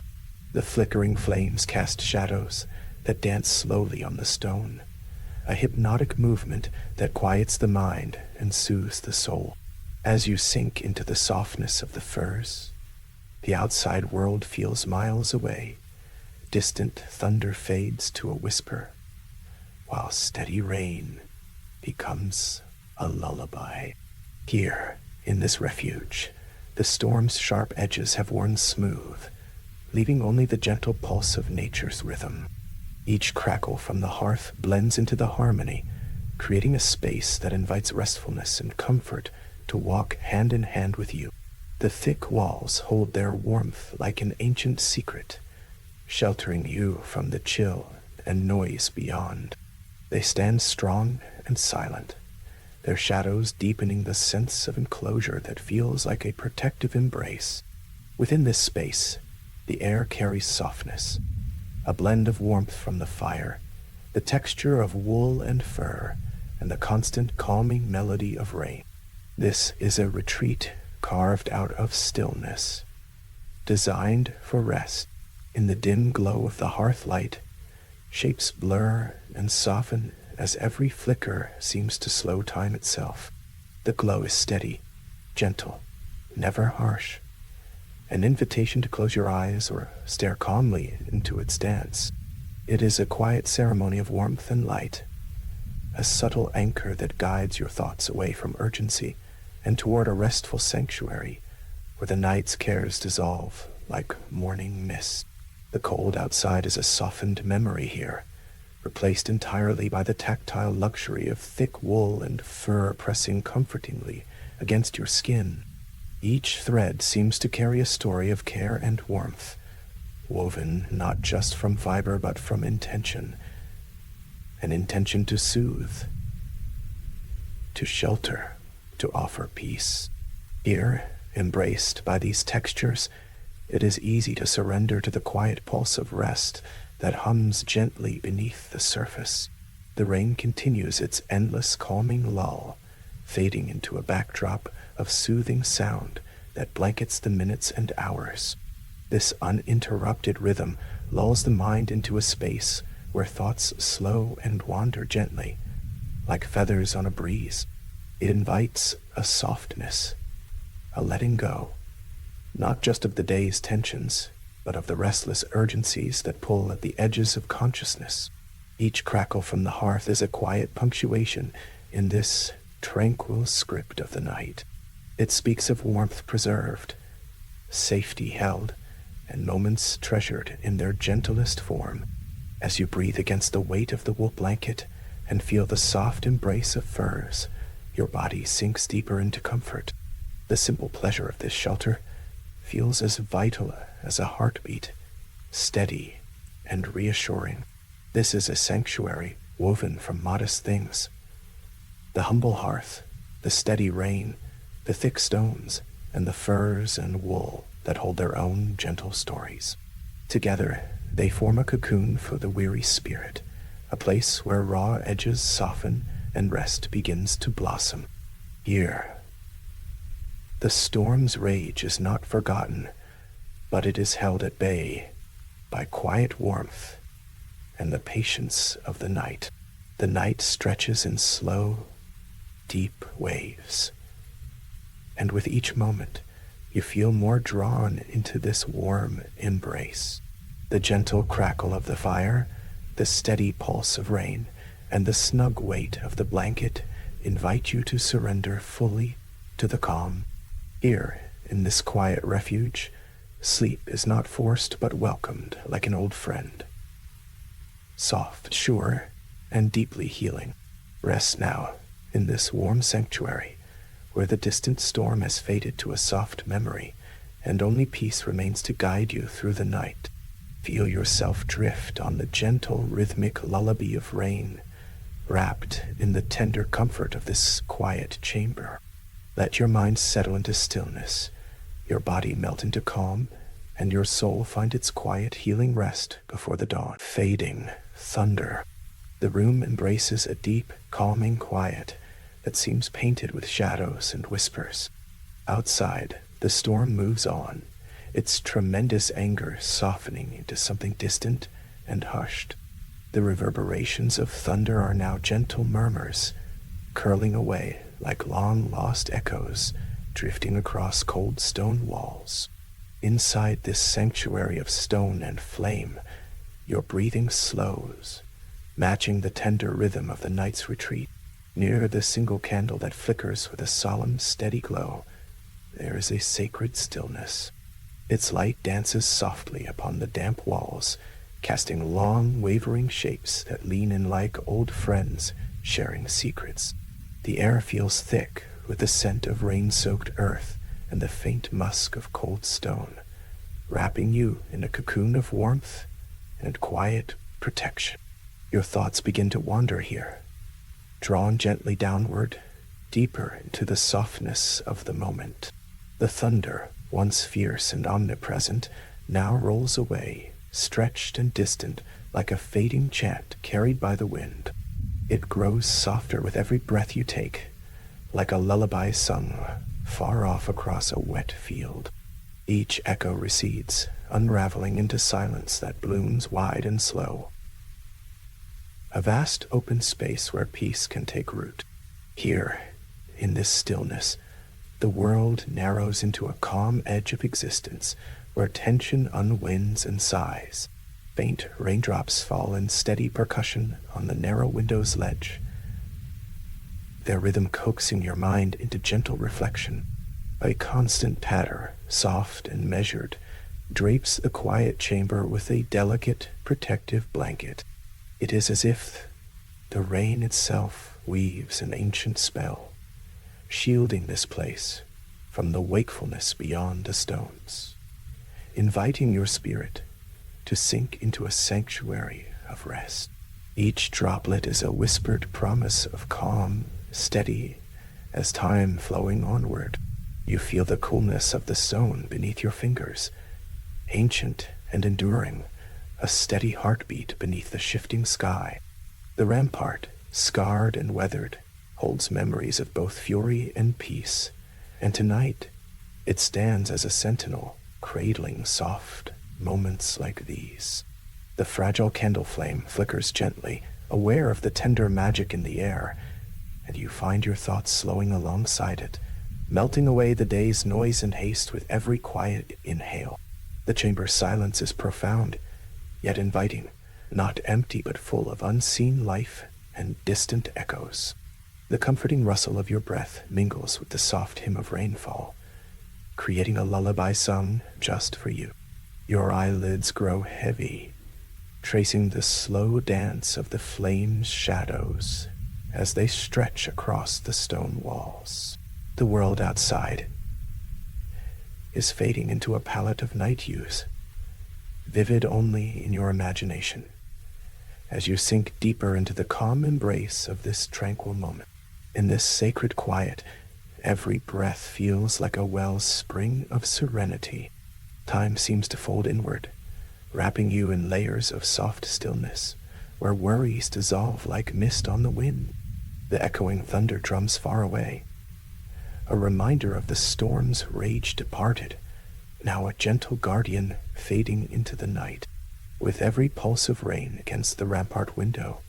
The flickering flames cast shadows that dance slowly on the stone, a hypnotic movement that quiets the mind and soothes the soul. As you sink into the softness of the furs, the outside world feels miles away. Distant thunder fades to a whisper, while steady rain becomes a lullaby. Here, in this refuge, the storm's sharp edges have worn smooth, leaving only the gentle pulse of nature's rhythm. Each crackle from the hearth blends into the harmony, creating a space that invites restfulness and comfort to walk hand in hand with you. The thick walls hold their warmth like an ancient secret, sheltering you from the chill and noise beyond. They stand strong and silent, their shadows deepening the sense of enclosure that feels like a protective embrace. Within this space, the air carries softness, a blend of warmth from the fire, the texture of wool and fur, and the constant calming melody of rain. This is a retreat carved out of stillness, designed for rest. In the dim glow of the hearth light, shapes blur and soften as every flicker seems to slow time itself. The glow is steady, gentle, never harsh, an invitation to close your eyes or stare calmly into its dance. It is a quiet ceremony of warmth and light, a subtle anchor that guides your thoughts away from urgency and toward a restful sanctuary where the night's cares dissolve like morning mist. The cold outside is a softened memory here, replaced entirely by the tactile luxury of thick wool and fur pressing comfortingly against your skin. Each thread seems to carry a story of care and warmth, woven not just from fiber but from intention, an intention to soothe, to shelter, to offer peace. Here, embraced by these textures, It is easy to surrender to the quiet pulse of rest that hums gently beneath the surface. The rain continues its endless calming lull, fading into a backdrop of soothing sound that blankets the minutes and hours. This uninterrupted rhythm lulls the mind into a space where thoughts slow and wander gently, like feathers on a breeze. It invites a softness, a letting go, not just of the day's tensions, but of the restless urgencies that pull at the edges of consciousness. Each crackle from the hearth is a quiet punctuation in this tranquil script of the night. It speaks of warmth preserved, safety held, and moments treasured in their gentlest form. As you breathe against the weight of the wool blanket and feel the soft embrace of furs, your body sinks deeper into comfort. The simple pleasure of this shelter feels as vital as a heartbeat, steady and reassuring. This is a sanctuary woven from modest things. The humble hearth, the steady rain, the thick stones, and the furs and wool that hold their own gentle stories. Together, they form a cocoon for the weary spirit, a place where raw edges soften and rest begins to blossom. Here, the storm's rage is not forgotten, but it is held at bay by quiet warmth and the patience of the night. The night stretches in slow, deep waves, and with each moment, you feel more drawn into this warm embrace. The gentle crackle of the fire, the steady pulse of rain, and the snug weight of the blanket invite you to surrender fully to the calm. Here, in this quiet refuge, sleep is not forced but welcomed like an old friend. Soft, sure, and deeply healing. Rest now in this warm sanctuary, where the distant storm has faded to a soft memory, and only peace remains to guide you through the night. Feel yourself drift on the gentle, rhythmic lullaby of rain, wrapped in the tender comfort of this quiet chamber. Let your mind settle into stillness, your body melt into calm, and your soul find its quiet, healing rest before the dawn. Fading thunder. The room embraces a deep, calming quiet that seems painted with shadows and whispers. Outside, the storm moves on, its tremendous anger softening into something distant and hushed. The reverberations of thunder are now gentle murmurs, curling away like long-lost echoes, drifting across cold stone walls. Inside this sanctuary of stone and flame, your breathing slows, matching the tender rhythm of the night's retreat. Near the single candle that flickers with a solemn, steady glow, there is a sacred stillness. Its light dances softly upon the damp walls, casting long, wavering shapes that lean in like old friends, sharing secrets. The air feels thick with the scent of rain-soaked earth and the faint musk of cold stone, wrapping you in a cocoon of warmth and quiet protection. Your thoughts begin to wander here, drawn gently downward, deeper into the softness of the moment. The thunder, once fierce and omnipresent, now rolls away, stretched and distant like a fading chant carried by the wind. It grows softer with every breath you take, like a lullaby sung far off across a wet field. Each echo recedes, unraveling into silence that blooms wide and slow. A vast open space where peace can take root. Here, in this stillness, the world narrows into a calm edge of existence where tension unwinds and sighs. Faint raindrops fall in steady percussion on the narrow window's ledge, their rhythm coaxing your mind into gentle reflection. A constant patter, soft and measured, drapes the quiet chamber with a delicate, protective blanket. It is as if the rain itself weaves an ancient spell, shielding this place from the wakefulness beyond the stones, inviting your spirit to sink into a sanctuary of rest. Each droplet is a whispered promise of calm, steady, as time flowing onward. You feel the coolness of the stone beneath your fingers, ancient and enduring, a steady heartbeat beneath the shifting sky. The rampart, scarred and weathered, holds memories of both fury and peace, and tonight it stands as a sentinel, cradling soft moments like these. The fragile candle flame flickers gently, aware of the tender magic in the air, and you find your thoughts slowing alongside it, melting away the day's noise and haste with every quiet inhale. The chamber's silence is profound, yet inviting, not empty but full of unseen life and distant echoes. The comforting rustle of your breath mingles with the soft hymn of rainfall, creating a lullaby sung just for you. Your eyelids grow heavy, tracing the slow dance of the flame's shadows as they stretch across the stone walls. The world outside is fading into a palette of night hues, vivid only in your imagination, as you sink deeper into the calm embrace of this tranquil moment. In this sacred quiet, every breath feels like a wellspring of serenity. Time seems to fold inward, wrapping you in layers of soft stillness, where worries dissolve like mist on the wind. The echoing thunder drums far away, a reminder of the storm's rage departed, now a gentle guardian fading into the night. With every pulse of rain against the rampart window,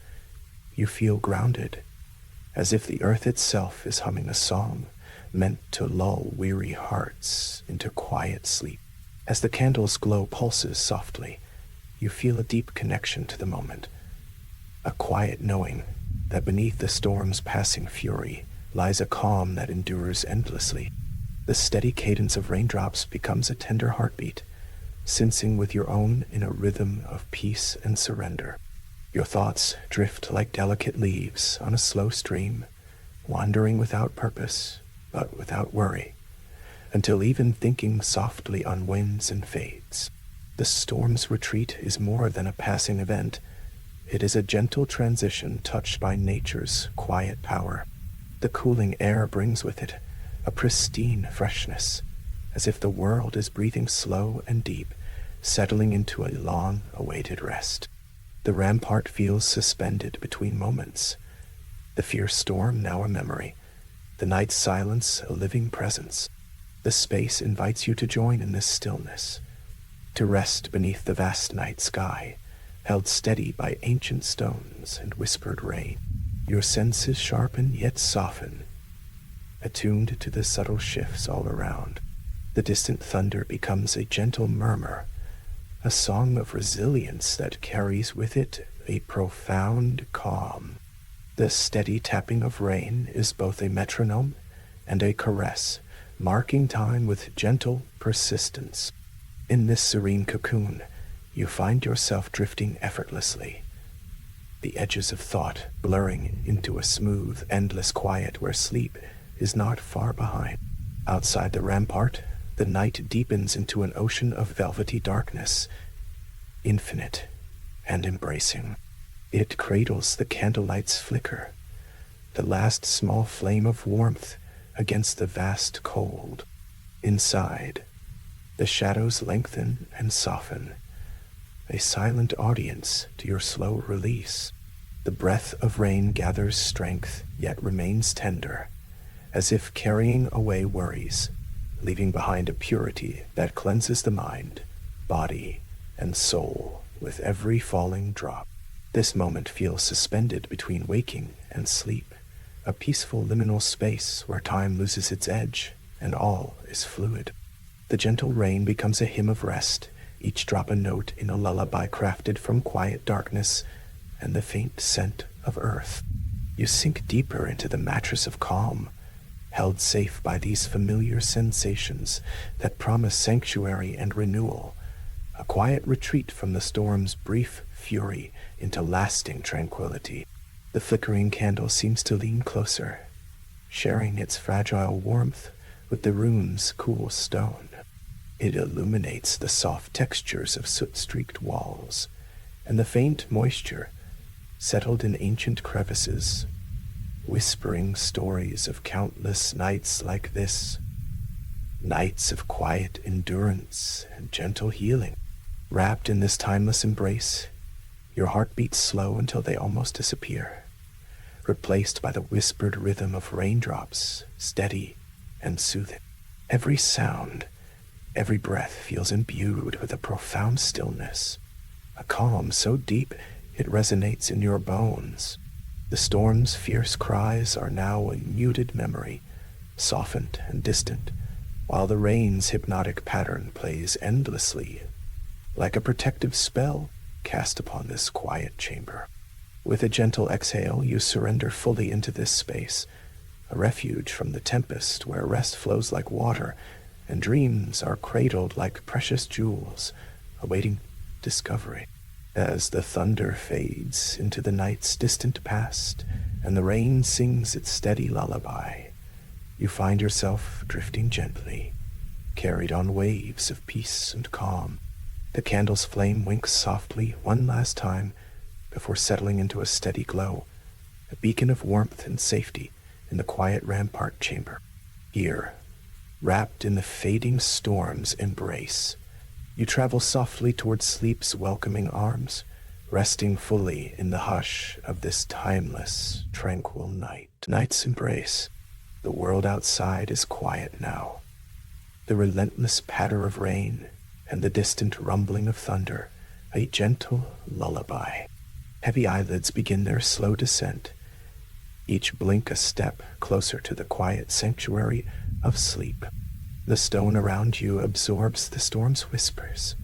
you feel grounded, as if the earth itself is humming a song meant to lull weary hearts into quiet sleep. As the candle's glow pulses softly, you feel a deep connection to the moment, a quiet knowing that beneath the storm's passing fury lies a calm that endures endlessly. The steady cadence of raindrops becomes a tender heartbeat, sensing with your own in a rhythm of peace and surrender. Your thoughts drift like delicate leaves on a slow stream, wandering without purpose, but without worry, until even thinking softly unwinds and fades. The storm's retreat is more than a passing event. It is a gentle transition touched by nature's quiet power. The cooling air brings with it a pristine freshness, as if the world is breathing slow and deep, settling into a long-awaited rest. The rampart feels suspended between moments, the fierce storm now a memory, the night's silence a living presence. The space invites you to join in this stillness, to rest beneath the vast night sky, held steady by ancient stones and whispered rain. Your senses sharpen yet soften, attuned to the subtle shifts all around. The distant thunder becomes a gentle murmur, a song of resilience that carries with it a profound calm. The steady tapping of rain is both a metronome and a caress, marking time with gentle persistence. In this serene cocoon, you find yourself drifting effortlessly, the edges of thought blurring into a smooth, endless quiet where sleep is not far behind. Outside the rampart, the night deepens into an ocean of velvety darkness, infinite and embracing. It cradles the candlelight's flicker, the last small flame of warmth against the vast cold. Inside, the shadows lengthen and soften, a silent audience to your slow release. The breath of rain gathers strength yet remains tender, as if carrying away worries, leaving behind a purity that cleanses the mind, body, and soul with every falling drop. This moment feels suspended between waking and sleep, a peaceful liminal space where time loses its edge and all is fluid. The gentle rain becomes a hymn of rest, each drop a note in a lullaby crafted from quiet darkness and the faint scent of earth. You sink deeper into the mattress of calm, held safe by these familiar sensations that promise sanctuary and renewal, a quiet retreat from the storm's brief fury into lasting tranquility. The flickering candle seems to lean closer, sharing its fragile warmth with the room's cool stone. It illuminates the soft textures of soot-streaked walls and the faint moisture settled in ancient crevices, whispering stories of countless nights like this. nights of quiet endurance and gentle healing. Wrapped in this timeless embrace, your heart beats slow until they almost disappear, replaced by the whispered rhythm of raindrops, steady and soothing. Every sound, every breath feels imbued with a profound stillness, a calm so deep it resonates in your bones. The storm's fierce cries are now a muted memory, softened and distant, while the rain's hypnotic pattern plays endlessly, like a protective spell cast upon this quiet chamber. With a gentle exhale, you surrender fully into this space, a refuge from the tempest where rest flows like water and dreams are cradled like precious jewels, awaiting discovery. As the thunder fades into the night's distant past and the rain sings its steady lullaby, you find yourself drifting gently, carried on waves of peace and calm. The candle's flame winks softly one last time before settling into a steady glow, a beacon of warmth and safety in the quiet rampart chamber. Here, wrapped in the fading storm's embrace, you travel softly towards sleep's welcoming arms, resting fully in the hush of this timeless, tranquil night. Night's embrace. The world outside is quiet now. The relentless patter of rain and the distant rumbling of thunder, a gentle lullaby. Heavy eyelids begin their slow descent, each blink a step closer to the quiet sanctuary of sleep. The stone around you absorbs the storm's whispers,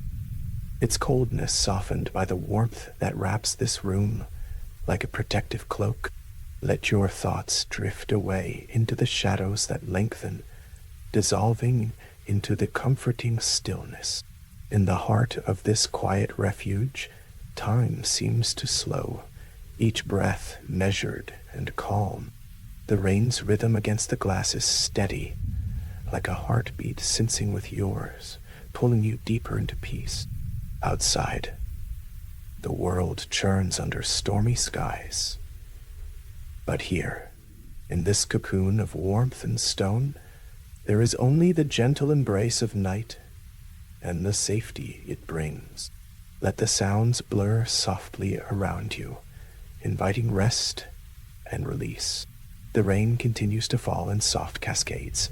its coldness softened by the warmth that wraps this room like a protective cloak. Let your thoughts drift away into the shadows that lengthen, dissolving into the comforting stillness. In the heart of this quiet refuge, time seems to slow, each breath measured and calm. The rain's rhythm against the glass is steady, like a heartbeat sensing with yours, pulling you deeper into peace. Outside, the world churns under stormy skies. But here, in this cocoon of warmth and stone, there is only the gentle embrace of night and the safety it brings. Let the sounds blur softly around you, inviting rest and release. The rain continues to fall in soft cascades,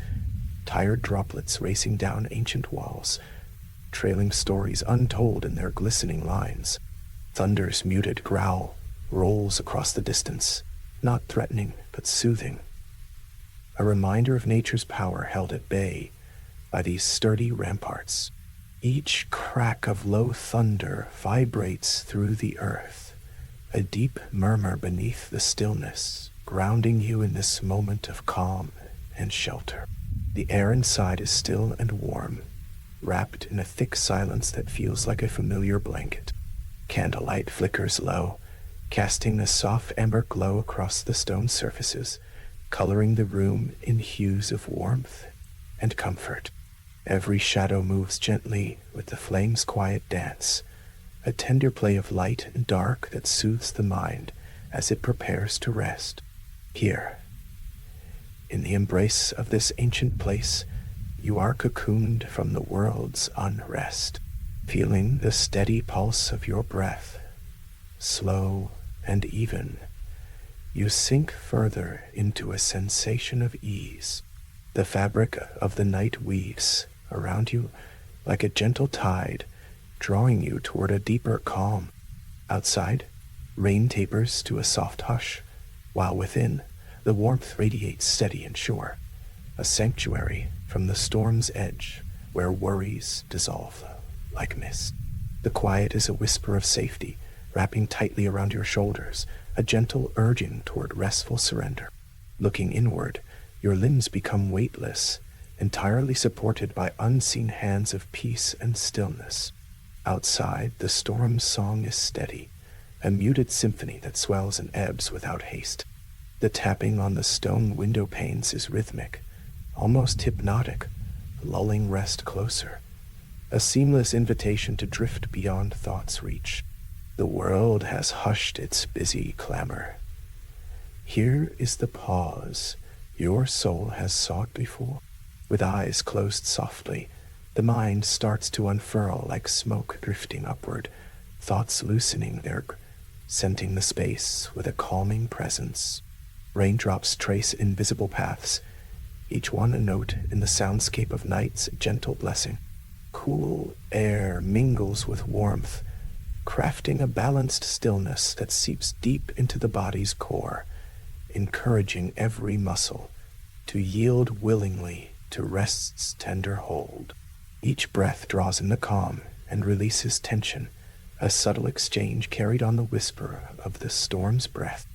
tired droplets racing down ancient walls, trailing stories untold in their glistening lines. Thunder's muted growl rolls across the distance, not threatening but soothing, a reminder of nature's power held at bay by these sturdy ramparts. Each crack of low thunder vibrates through the earth, a deep murmur beneath the stillness, grounding you in this moment of calm and shelter. The air inside is still and warm, wrapped in a thick silence that feels like a familiar blanket. Candlelight flickers low, casting a soft amber glow across the stone surfaces, coloring the room in hues of warmth and comfort. Every shadow moves gently with the flame's quiet dance, a tender play of light and dark that soothes the mind as it prepares to rest. Here, in the embrace of this ancient place, you are cocooned from the world's unrest, feeling the steady pulse of your breath, slow and even. You sink further into a sensation of ease. The fabric of the night weaves around you like a gentle tide, drawing you toward a deeper calm. Outside, rain tapers to a soft hush, while within, the warmth radiates steady and sure, a sanctuary from the storm's edge where worries dissolve like mist. The quiet is a whisper of safety, wrapping tightly around your shoulders, a gentle urging toward restful surrender. Looking inward, your limbs become weightless, entirely supported by unseen hands of peace and stillness. Outside, the storm's song is steady, a muted symphony that swells and ebbs without haste. The tapping on the stone window panes is rhythmic, almost hypnotic, lulling rest closer, a seamless invitation to drift beyond thought's reach. The world has hushed its busy clamor. Here is the pause your soul has sought before, With eyes closed softly, the mind starts to unfurl like smoke drifting upward, thoughts loosening scenting the space with a calming presence. Raindrops trace invisible paths, each one a note in the soundscape of night's gentle blessing. Cool air mingles with warmth, crafting a balanced stillness that seeps deep into the body's core, encouraging every muscle to yield willingly to rest's tender hold. Each breath draws in the calm and releases tension, a subtle exchange carried on the whisper of the storm's breath.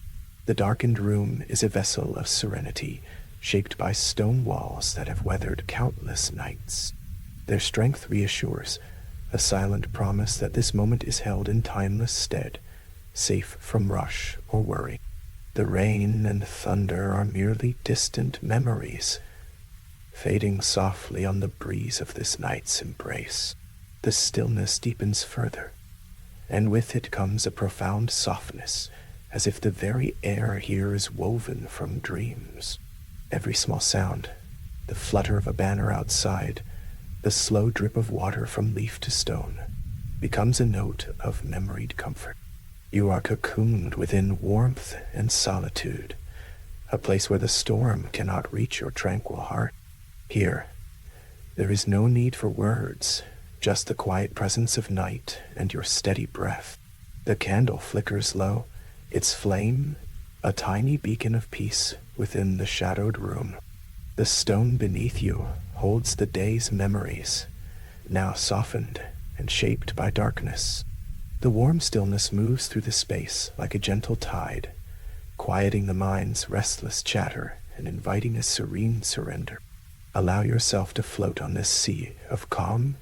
The darkened room is a vessel of serenity, shaped by stone walls that have weathered countless nights. Their strength reassures, a silent promise that this moment is held in timeless stead, safe from rush or worry. The rain and thunder are merely distant memories, fading softly on the breeze of this night's embrace. The stillness deepens further, and with it comes a profound softness, as if the very air here is woven from dreams. Every small sound, the flutter of a banner outside, the slow drip of water from leaf to stone, becomes a note of memoried comfort. You are cocooned within warmth and solitude, a place where the storm cannot reach your tranquil heart. Here, there is no need for words, just the quiet presence of night and your steady breath. The candle flickers low, its flame a tiny beacon of peace within the shadowed room. The stone beneath you holds the day's memories, now softened and shaped by darkness. The warm stillness moves through the space like a gentle tide, quieting the mind's restless chatter and inviting a serene surrender. Allow yourself to float on this sea of calm,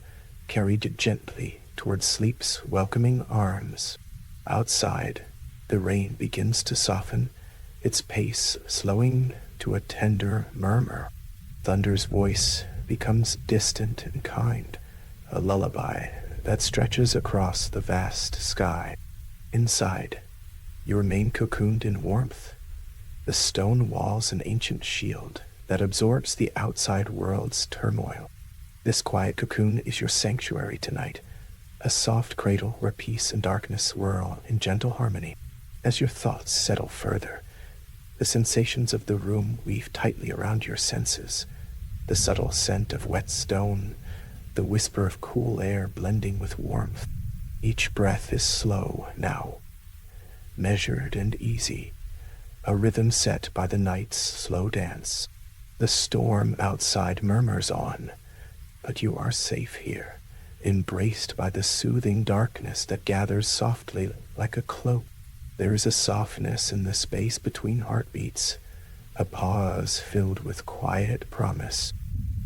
carried gently towards sleep's welcoming arms. Outside, the rain begins to soften, its pace slowing to a tender murmur. Thunder's voice becomes distant and kind, a lullaby that stretches across the vast sky. Inside, you remain cocooned in warmth. The stone walls an ancient shield that absorbs the outside world's turmoil. This quiet cocoon is your sanctuary tonight, a soft cradle where peace and darkness swirl in gentle harmony. As your thoughts settle further, the sensations of the room weave tightly around your senses, the subtle scent of wet stone, the whisper of cool air blending with warmth. Each breath is slow now, measured and easy, a rhythm set by the night's slow dance. The storm outside murmurs on, but you are safe here, embraced by the soothing darkness that gathers softly like a cloak. There is a softness in the space between heartbeats, a pause filled with quiet promise.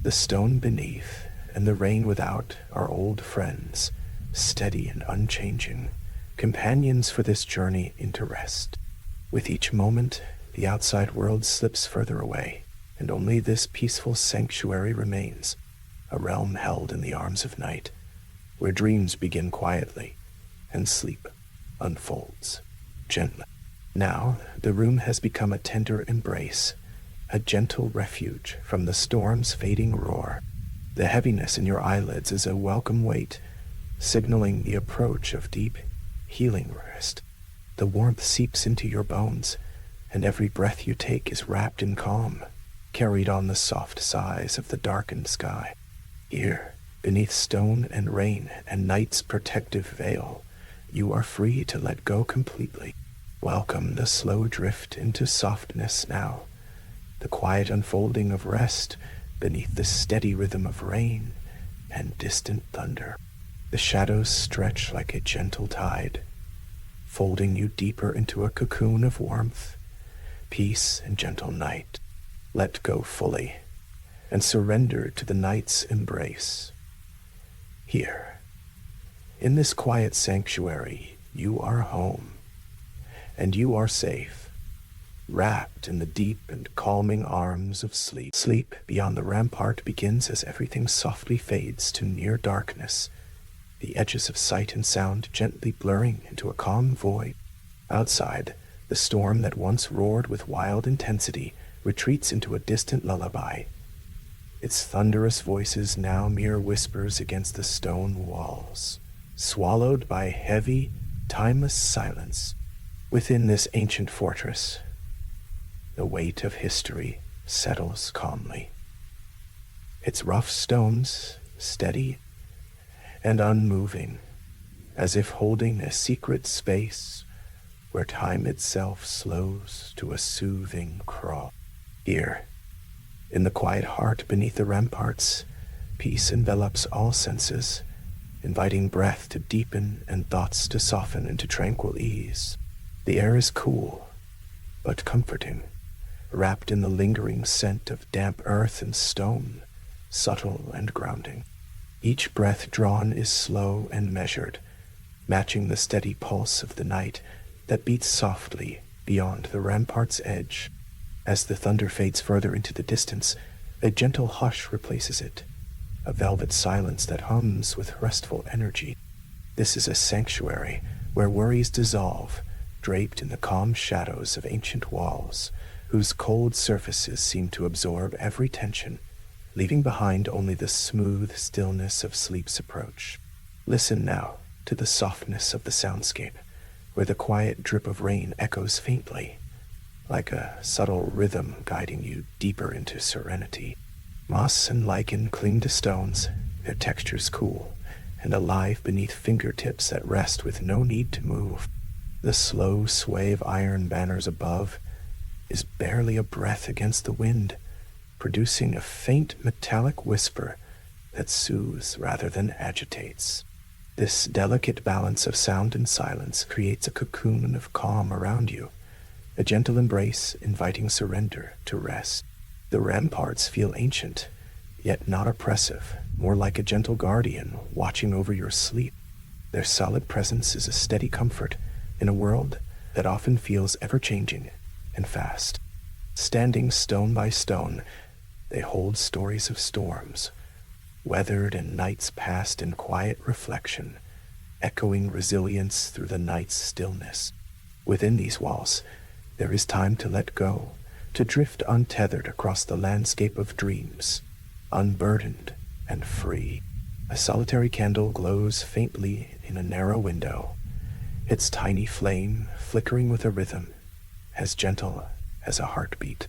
The stone beneath and the rain without are old friends, steady and unchanging, companions for this journey into rest. With each moment, the outside world slips further away, and only this peaceful sanctuary remains, a realm held in the arms of night, where dreams begin quietly and sleep unfolds gently. Now, the room has become a tender embrace, a gentle refuge from the storm's fading roar. The heaviness in your eyelids is a welcome weight, signaling the approach of deep, healing rest. The warmth seeps into your bones, and every breath you take is wrapped in calm, carried on the soft sighs of the darkened sky. Here, beneath stone and rain and night's protective veil, you are free to let go completely. Welcome the slow drift into softness now, the quiet unfolding of rest beneath the steady rhythm of rain and distant thunder. The shadows stretch like a gentle tide, folding you deeper into a cocoon of warmth, peace, and gentle night. Let go fully and surrender to the night's embrace. Here, in this quiet sanctuary, you are home, and you are safe, wrapped in the deep and calming arms of sleep. Sleep beyond the rampart begins as everything softly fades to near darkness, the edges of sight and sound gently blurring into a calm void. Outside, the storm that once roared with wild intensity retreats into a distant lullaby, its thunderous voices now mere whispers against the stone walls, swallowed by heavy, timeless silence. Within this ancient fortress, the weight of history settles calmly. Its rough stones steady and unmoving, as if holding a secret space where time itself slows to a soothing crawl. Here, in the quiet heart beneath the ramparts, peace envelops all senses, inviting breath to deepen and thoughts to soften into tranquil ease. The air is cool, but comforting, wrapped in the lingering scent of damp earth and stone, subtle and grounding. Each breath drawn is slow and measured, matching the steady pulse of the night that beats softly beyond the rampart's edge. As the thunder fades further into the distance, a gentle hush replaces it, a velvet silence that hums with restful energy. This is a sanctuary where worries dissolve, draped in the calm shadows of ancient walls, whose cold surfaces seem to absorb every tension, leaving behind only the smooth stillness of sleep's approach. Listen now to the softness of the soundscape, where the quiet drip of rain echoes faintly, like a subtle rhythm guiding you deeper into serenity. Moss and lichen cling to stones, their textures cool and alive beneath fingertips that rest with no need to move. The slow sway of iron banners above is barely a breath against the wind, producing a faint metallic whisper that soothes rather than agitates. This delicate balance of sound and silence creates a cocoon of calm around you, a gentle embrace inviting surrender to rest. The ramparts feel ancient, yet not oppressive, more like a gentle guardian watching over your sleep. Their solid presence is a steady comfort in a world that often feels ever-changing and fast. Standing stone by stone, they hold stories of storms, weathered and nights passed in quiet reflection, echoing resilience through the night's stillness. Within these walls, there is time to let go, to drift untethered across the landscape of dreams, unburdened and free. A solitary candle glows faintly in a narrow window, its tiny flame flickering with a rhythm as gentle as a heartbeat.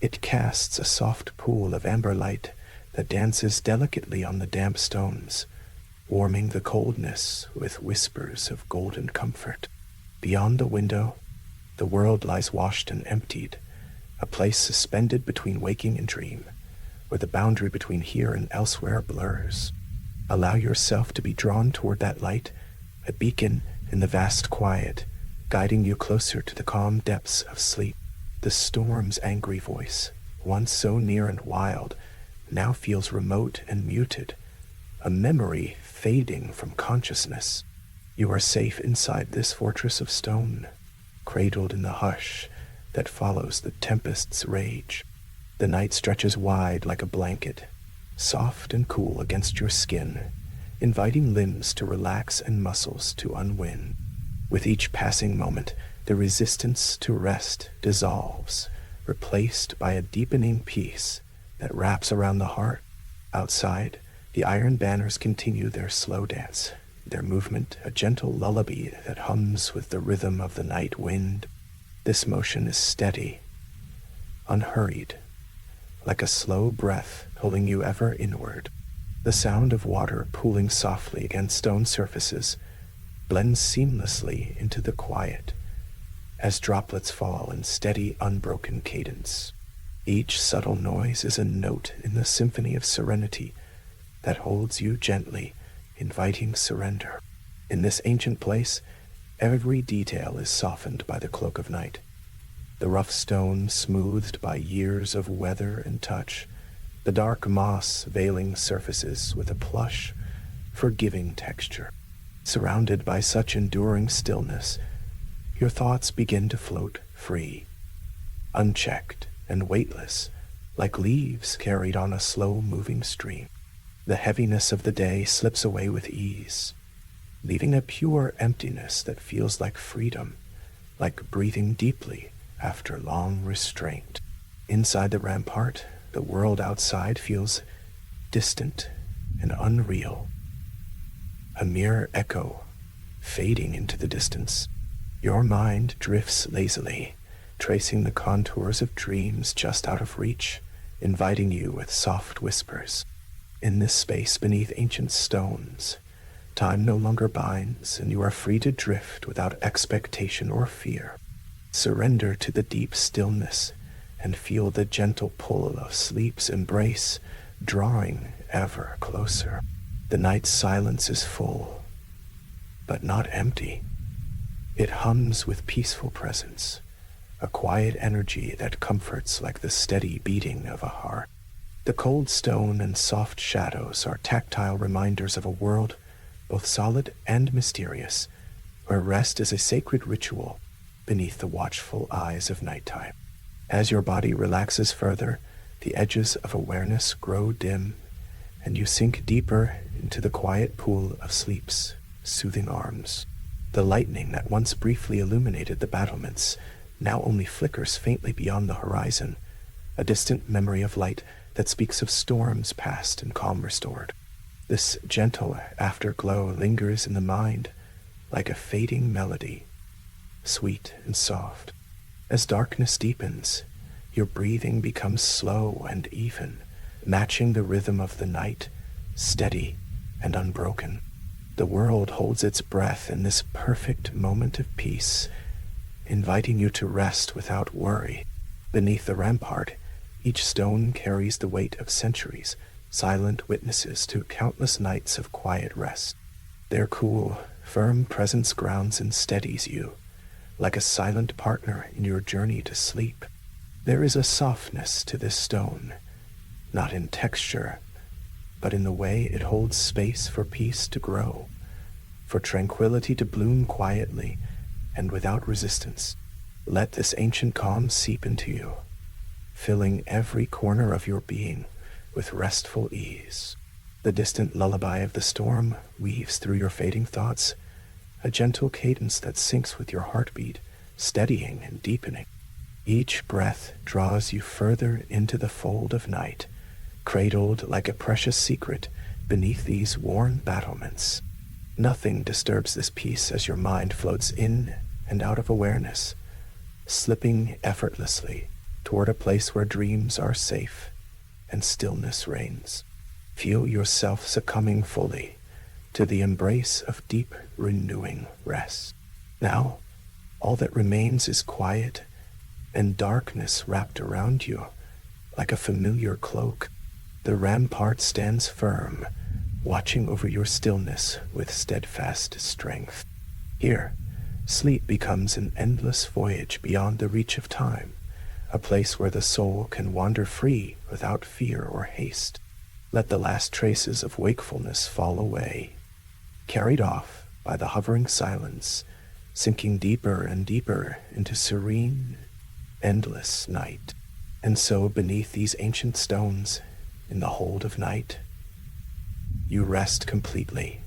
It casts a soft pool of amber light that dances delicately on the damp stones, warming the coldness with whispers of golden comfort. Beyond the window, the world lies washed and emptied, a place suspended between waking and dream, where the boundary between here and elsewhere blurs. Allow yourself to be drawn toward that light, a beacon in the vast quiet, guiding you closer to the calm depths of sleep. The storm's angry voice, once so near and wild, now feels remote and muted, a memory fading from consciousness. You are safe inside this fortress of stone, cradled in the hush that follows the tempest's rage. The night stretches wide like a blanket, soft and cool against your skin, inviting limbs to relax and muscles to unwind. With each passing moment, the resistance to rest dissolves, replaced by a deepening peace that wraps around the heart. Outside, the iron banners continue their slow dance, their movement a gentle lullaby that hums with the rhythm of the night wind. This motion is steady, unhurried, like a slow breath pulling you ever inward. The sound of water pooling softly against stone surfaces blends seamlessly into the quiet as droplets fall in steady, unbroken cadence. Each subtle noise is a note in the symphony of serenity that holds you gently, inviting surrender. In this ancient place, every detail is softened by the cloak of night. The rough stone smoothed by years of weather and touch, the dark moss veiling surfaces with a plush, forgiving texture. Surrounded by such enduring stillness, your thoughts begin to float free, unchecked and weightless, like leaves carried on a slow-moving stream. The heaviness of the day slips away with ease, leaving a pure emptiness that feels like freedom, like breathing deeply after long restraint. Inside the rampart, the world outside feels distant and unreal. A mere echo, fading into the distance. Your mind drifts lazily, tracing the contours of dreams just out of reach, inviting you with soft whispers. In this space beneath ancient stones, time no longer binds, and you are free to drift without expectation or fear. Surrender to the deep stillness and feel the gentle pull of sleep's embrace, drawing ever closer. The night's silence is full, but not empty. It hums with peaceful presence, a quiet energy that comforts like the steady beating of a heart. The cold stone and soft shadows are tactile reminders of a world both solid and mysterious, where rest is a sacred ritual beneath the watchful eyes of nighttime. As your body relaxes further, the edges of awareness grow dim, and you sink deeper into the quiet pool of sleep's soothing arms. The lightning that once briefly illuminated the battlements now only flickers faintly beyond the horizon, a distant memory of light that speaks of storms past and calm restored. This gentle afterglow lingers in the mind like a fading melody, sweet and soft. As darkness deepens, your breathing becomes slow and even, matching the rhythm of the night, steady and unbroken. The world holds its breath in this perfect moment of peace, inviting you to rest without worry. Beneath the rampart, each stone carries the weight of centuries, silent witnesses to countless nights of quiet rest. Their cool, firm presence grounds and steadies you, like a silent partner in your journey to sleep. There is a softness to this stone, not in texture, but in the way it holds space for peace to grow, for tranquility to bloom quietly and without resistance. Let this ancient calm seep into you, filling every corner of your being with restful ease. The distant lullaby of the storm weaves through your fading thoughts, a gentle cadence that syncs with your heartbeat, steadying and deepening. Each breath draws you further into the fold of night, cradled like a precious secret beneath these worn battlements. Nothing disturbs this peace as your mind floats in and out of awareness, slipping effortlessly toward a place where dreams are safe and stillness reigns. Feel yourself succumbing fully to the embrace of deep, renewing rest. Now, all that remains is quiet and darkness wrapped around you like a familiar cloak. The rampart stands firm, watching over your stillness with steadfast strength. Here, sleep becomes an endless voyage beyond the reach of time, a place where the soul can wander free without fear or haste. Let the last traces of wakefulness fall away, carried off by the hovering silence, sinking deeper and deeper into serene, endless night. And so beneath these ancient stones, in the hold of night, you rest completely,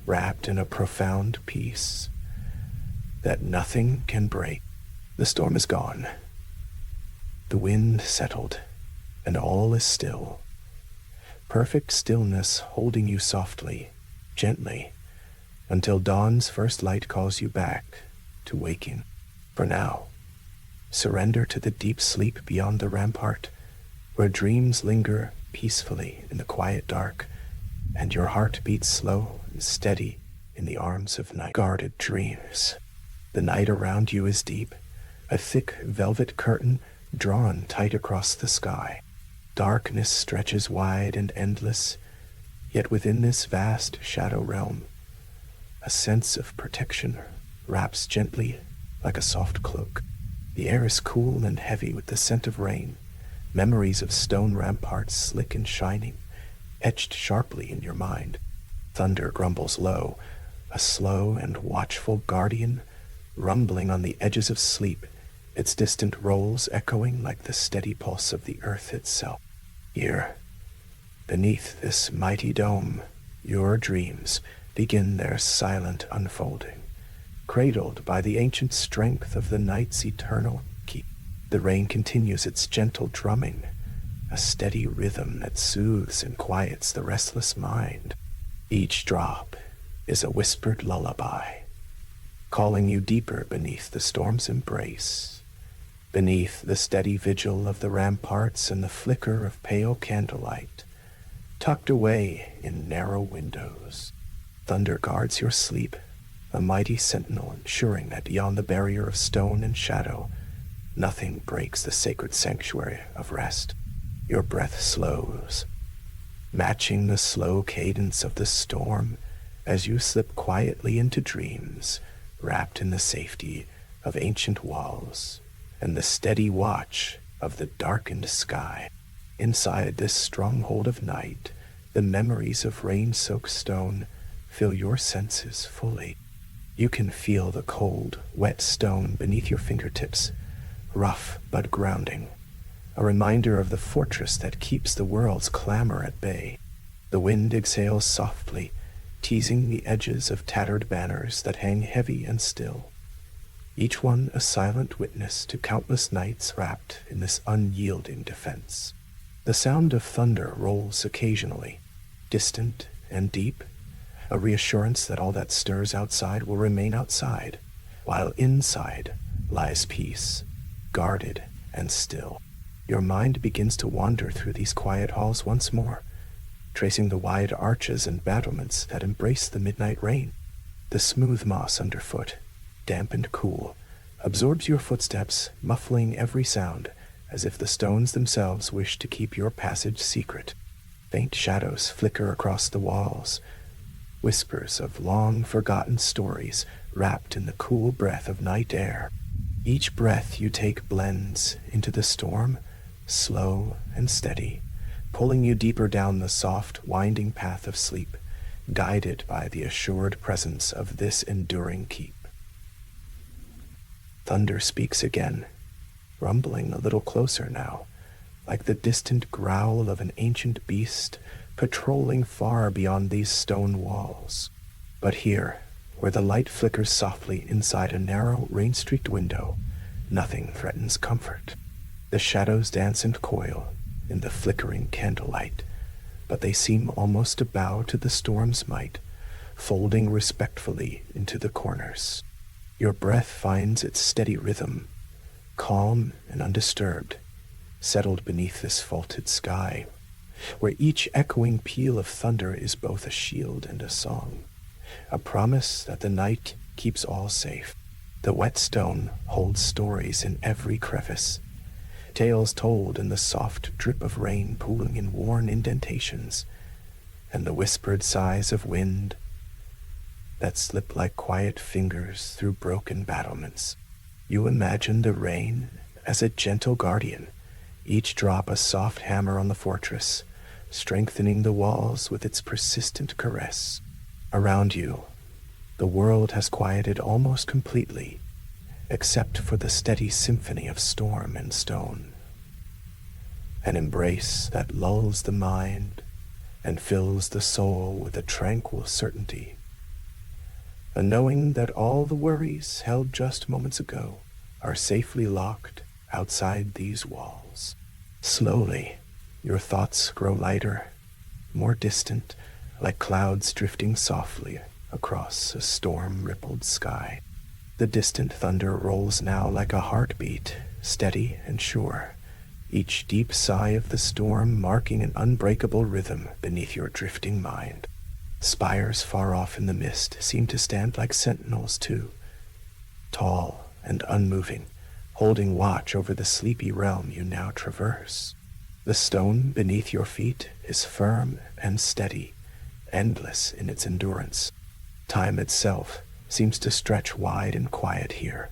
wrapped in a profound peace that nothing can break. The storm is gone. The wind settled, and all is still. Perfect stillness holding you softly, gently, until dawn's first light calls you back to waking. For now, surrender to the deep sleep beyond the rampart, where dreams linger peacefully in the quiet dark, and your heart beats slow and steady in the arms of night-guarded dreams. The night around you is deep, a thick velvet curtain drawn tight across the sky. Darkness stretches wide and endless, yet within this vast shadow realm, a sense of protection wraps gently like a soft cloak. The air is cool and heavy with the scent of rain, memories of stone ramparts slick and shining, etched sharply in your mind. Thunder grumbles low, a slow and watchful guardian, rumbling on the edges of sleep, its distant rolls echoing like the steady pulse of the earth itself. Here, beneath this mighty dome, your dreams begin their silent unfolding, cradled by the ancient strength of the night's eternal key. The rain continues its gentle drumming, a steady rhythm that soothes and quiets the restless mind. Each drop is a whispered lullaby, calling you deeper beneath the storm's embrace, beneath the steady vigil of the ramparts and the flicker of pale candlelight, tucked away in narrow windows. Thunder guards your sleep, a mighty sentinel ensuring that beyond the barrier of stone and shadow, nothing breaks the sacred sanctuary of rest. Your breath slows, matching the slow cadence of the storm as you slip quietly into dreams, wrapped in the safety of ancient walls and the steady watch of the darkened sky. Inside this stronghold of night, the memories of rain-soaked stone fill your senses fully. You can feel the cold, wet stone beneath your fingertips, rough but grounding, a reminder of the fortress that keeps the world's clamor at bay. The wind exhales softly, teasing the edges of tattered banners that hang heavy and still, each one a silent witness to countless nights wrapped in this unyielding defense. The sound of thunder rolls occasionally, distant and deep, a reassurance that all that stirs outside will remain outside, while inside lies peace, guarded and still. Your mind begins to wander through these quiet halls once more, tracing the wide arches and battlements that embrace the midnight rain. The smooth moss underfoot, damp and cool, absorbs your footsteps, muffling every sound, as if the stones themselves wish to keep your passage secret. Faint shadows flicker across the walls, whispers of long-forgotten stories wrapped in the cool breath of night air. Each breath you take blends into the storm, slow and steady, pulling you deeper down the soft, winding path of sleep, guided by the assured presence of this enduring keep. Thunder speaks again, rumbling a little closer now, like the distant growl of an ancient beast patrolling far beyond these stone walls. But here, where the light flickers softly inside a narrow, rain-streaked window, nothing threatens comfort. The shadows dance and coil in the flickering candlelight, but they seem almost to bow to the storm's might, folding respectfully into the corners. Your breath finds its steady rhythm, calm and undisturbed, settled beneath this vaulted sky, where each echoing peal of thunder is both a shield and a song, a promise that the night keeps all safe. The wet stone holds stories in every crevice, tales told in the soft drip of rain pooling in worn indentations, and the whispered sighs of wind that slip like quiet fingers through broken battlements. You imagine the rain as a gentle guardian, each drop a soft hammer on the fortress, strengthening the walls with its persistent caress. Around you, the world has quieted almost completely, except for the steady symphony of storm and stone. An embrace that lulls the mind and fills the soul with a tranquil certainty, a knowing that all the worries held just moments ago are safely locked outside these walls. Slowly, your thoughts grow lighter, more distant, like clouds drifting softly across a storm-rippled sky. The distant thunder rolls now like a heartbeat, steady and sure, each deep sigh of the storm marking an unbreakable rhythm beneath your drifting mind. Spires far off in the mist seem to stand like sentinels too, tall and unmoving, holding watch over the sleepy realm you now traverse. The stone beneath your feet is firm and steady, endless in its endurance. Time itself seems to stretch wide and quiet here,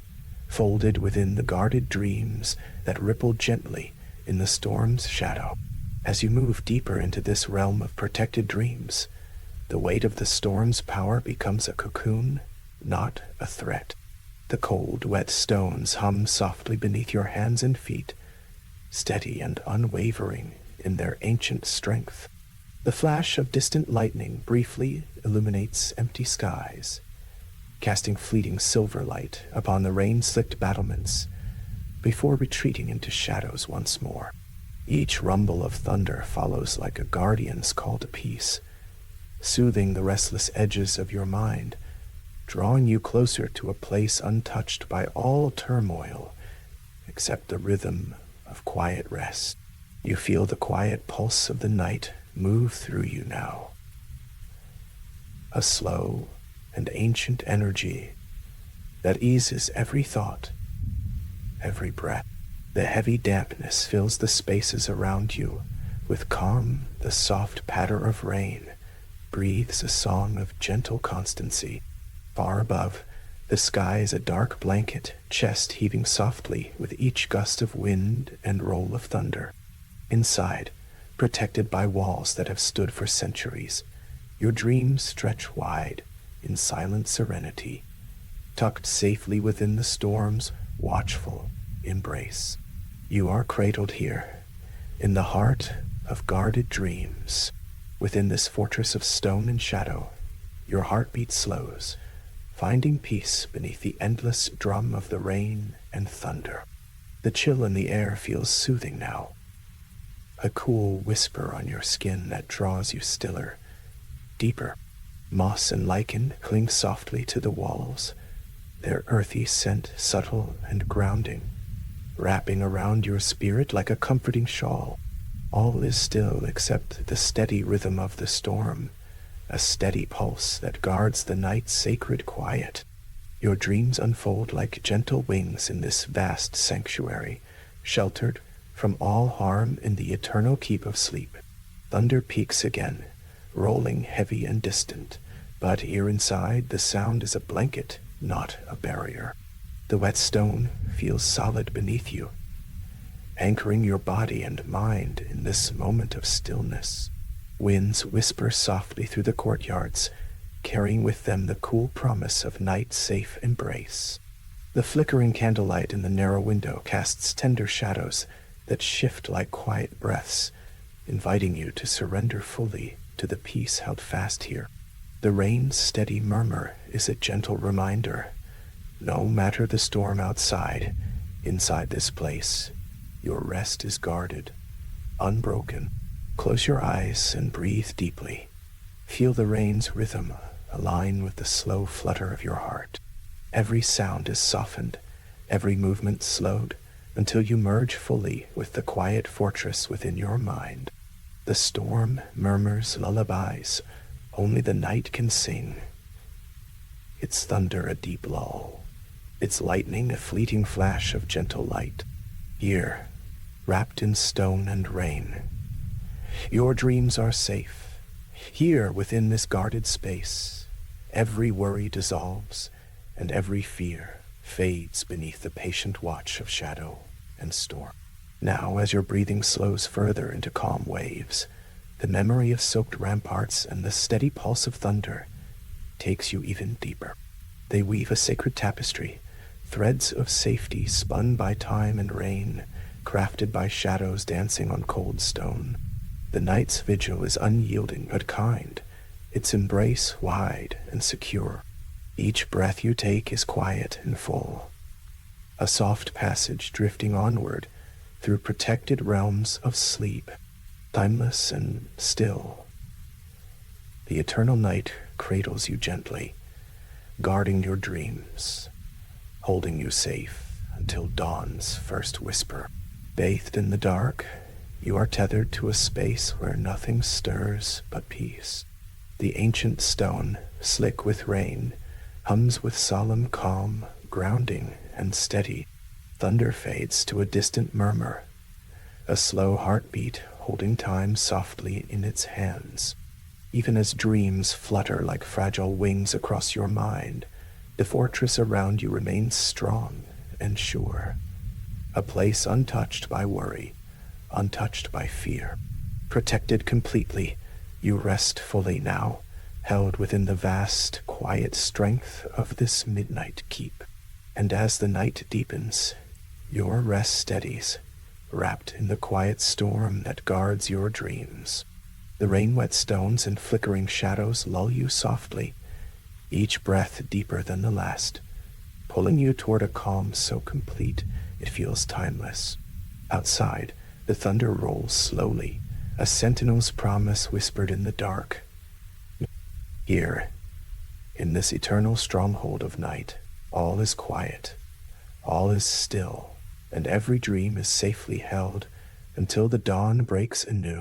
folded within the guarded dreams that ripple gently in the storm's shadow. As you move deeper into this realm of protected dreams, the weight of the storm's power becomes a cocoon, not a threat. The cold, wet stones hum softly beneath your hands and feet, steady and unwavering in their ancient strength. The flash of distant lightning briefly illuminates empty skies, casting fleeting silver light upon the rain-slicked battlements before retreating into shadows once more. Each rumble of thunder follows like a guardian's call to peace, soothing the restless edges of your mind, drawing you closer to a place untouched by all turmoil except the rhythm of quiet rest. You feel the quiet pulse of the night move through you now, a slow and ancient energy that eases every thought, every breath. The heavy dampness fills the spaces around you with calm. The soft patter of rain breathes a song of gentle constancy. Far above, the sky is a dark blanket, chest heaving softly with each gust of wind and roll of thunder. Inside, protected by walls that have stood for centuries, your dreams stretch wide in silent serenity, tucked safely within the storm's watchful embrace. You are cradled here, in the heart of guarded dreams. Within this fortress of stone and shadow, your heartbeat slows, finding peace beneath the endless drum of the rain and thunder. The chill in the air feels soothing now, a cool whisper on your skin that draws you stiller, deeper. Moss and lichen cling softly to the walls, their earthy scent subtle and grounding, wrapping around your spirit like a comforting shawl. All is still except the steady rhythm of the storm, a steady pulse that guards the night's sacred quiet. Your dreams unfold like gentle wings in this vast sanctuary, sheltered from all harm in the eternal keep of sleep. Thunder peaks again, rolling heavy and distant, but here inside the sound is a blanket, not a barrier. The wet stone feels solid beneath you, anchoring your body and mind in this moment of stillness. Winds whisper softly through the courtyards, carrying with them the cool promise of night's safe embrace. The flickering candlelight in the narrow window casts tender shadows that shift like quiet breaths, inviting you to surrender fully to the peace held fast here. The rain's steady murmur is a gentle reminder. No matter the storm outside, inside this place, your rest is guarded, unbroken. Close your eyes and breathe deeply. Feel the rain's rhythm align with the slow flutter of your heart. Every sound is softened, every movement slowed, until you merge fully with the quiet fortress within your mind. The storm murmurs lullabies only the night can sing, its thunder a deep lull, its lightning a fleeting flash of gentle light. Here, wrapped in stone and rain, your dreams are safe. Here within this guarded space, every worry dissolves and every fear fades beneath the patient watch of shadow and storm. Now, as your breathing slows further into calm waves, the memory of soaked ramparts and the steady pulse of thunder takes you even deeper. They weave a sacred tapestry, threads of safety spun by time and rain, crafted by shadows dancing on cold stone. The night's vigil is unyielding but kind, its embrace wide and secure. Each breath you take is quiet and full, a soft passage drifting onward through protected realms of sleep, timeless and still. The eternal night cradles you gently, guarding your dreams, holding you safe until dawn's first whisper. Bathed in the dark, you are tethered to a space where nothing stirs but peace. The ancient stone, slick with rain, hums with solemn calm, grounding and steady. Thunder fades to a distant murmur, a slow heartbeat holding time softly in its hands. Even as dreams flutter like fragile wings across your mind, the fortress around you remains strong and sure, a place untouched by worry, untouched by fear. Protected completely, you rest fully now, held within the vast, quiet strength of this midnight keep. And as the night deepens, your rest steadies, wrapped in the quiet storm that guards your dreams. The rain-wet stones and flickering shadows lull you softly, each breath deeper than the last, pulling you toward a calm so complete it feels timeless. Outside, The thunder rolls slowly, a sentinel's promise whispered in the dark. Here, in this eternal stronghold of night, all is quiet, all is still, and every dream is safely held until the dawn breaks anew.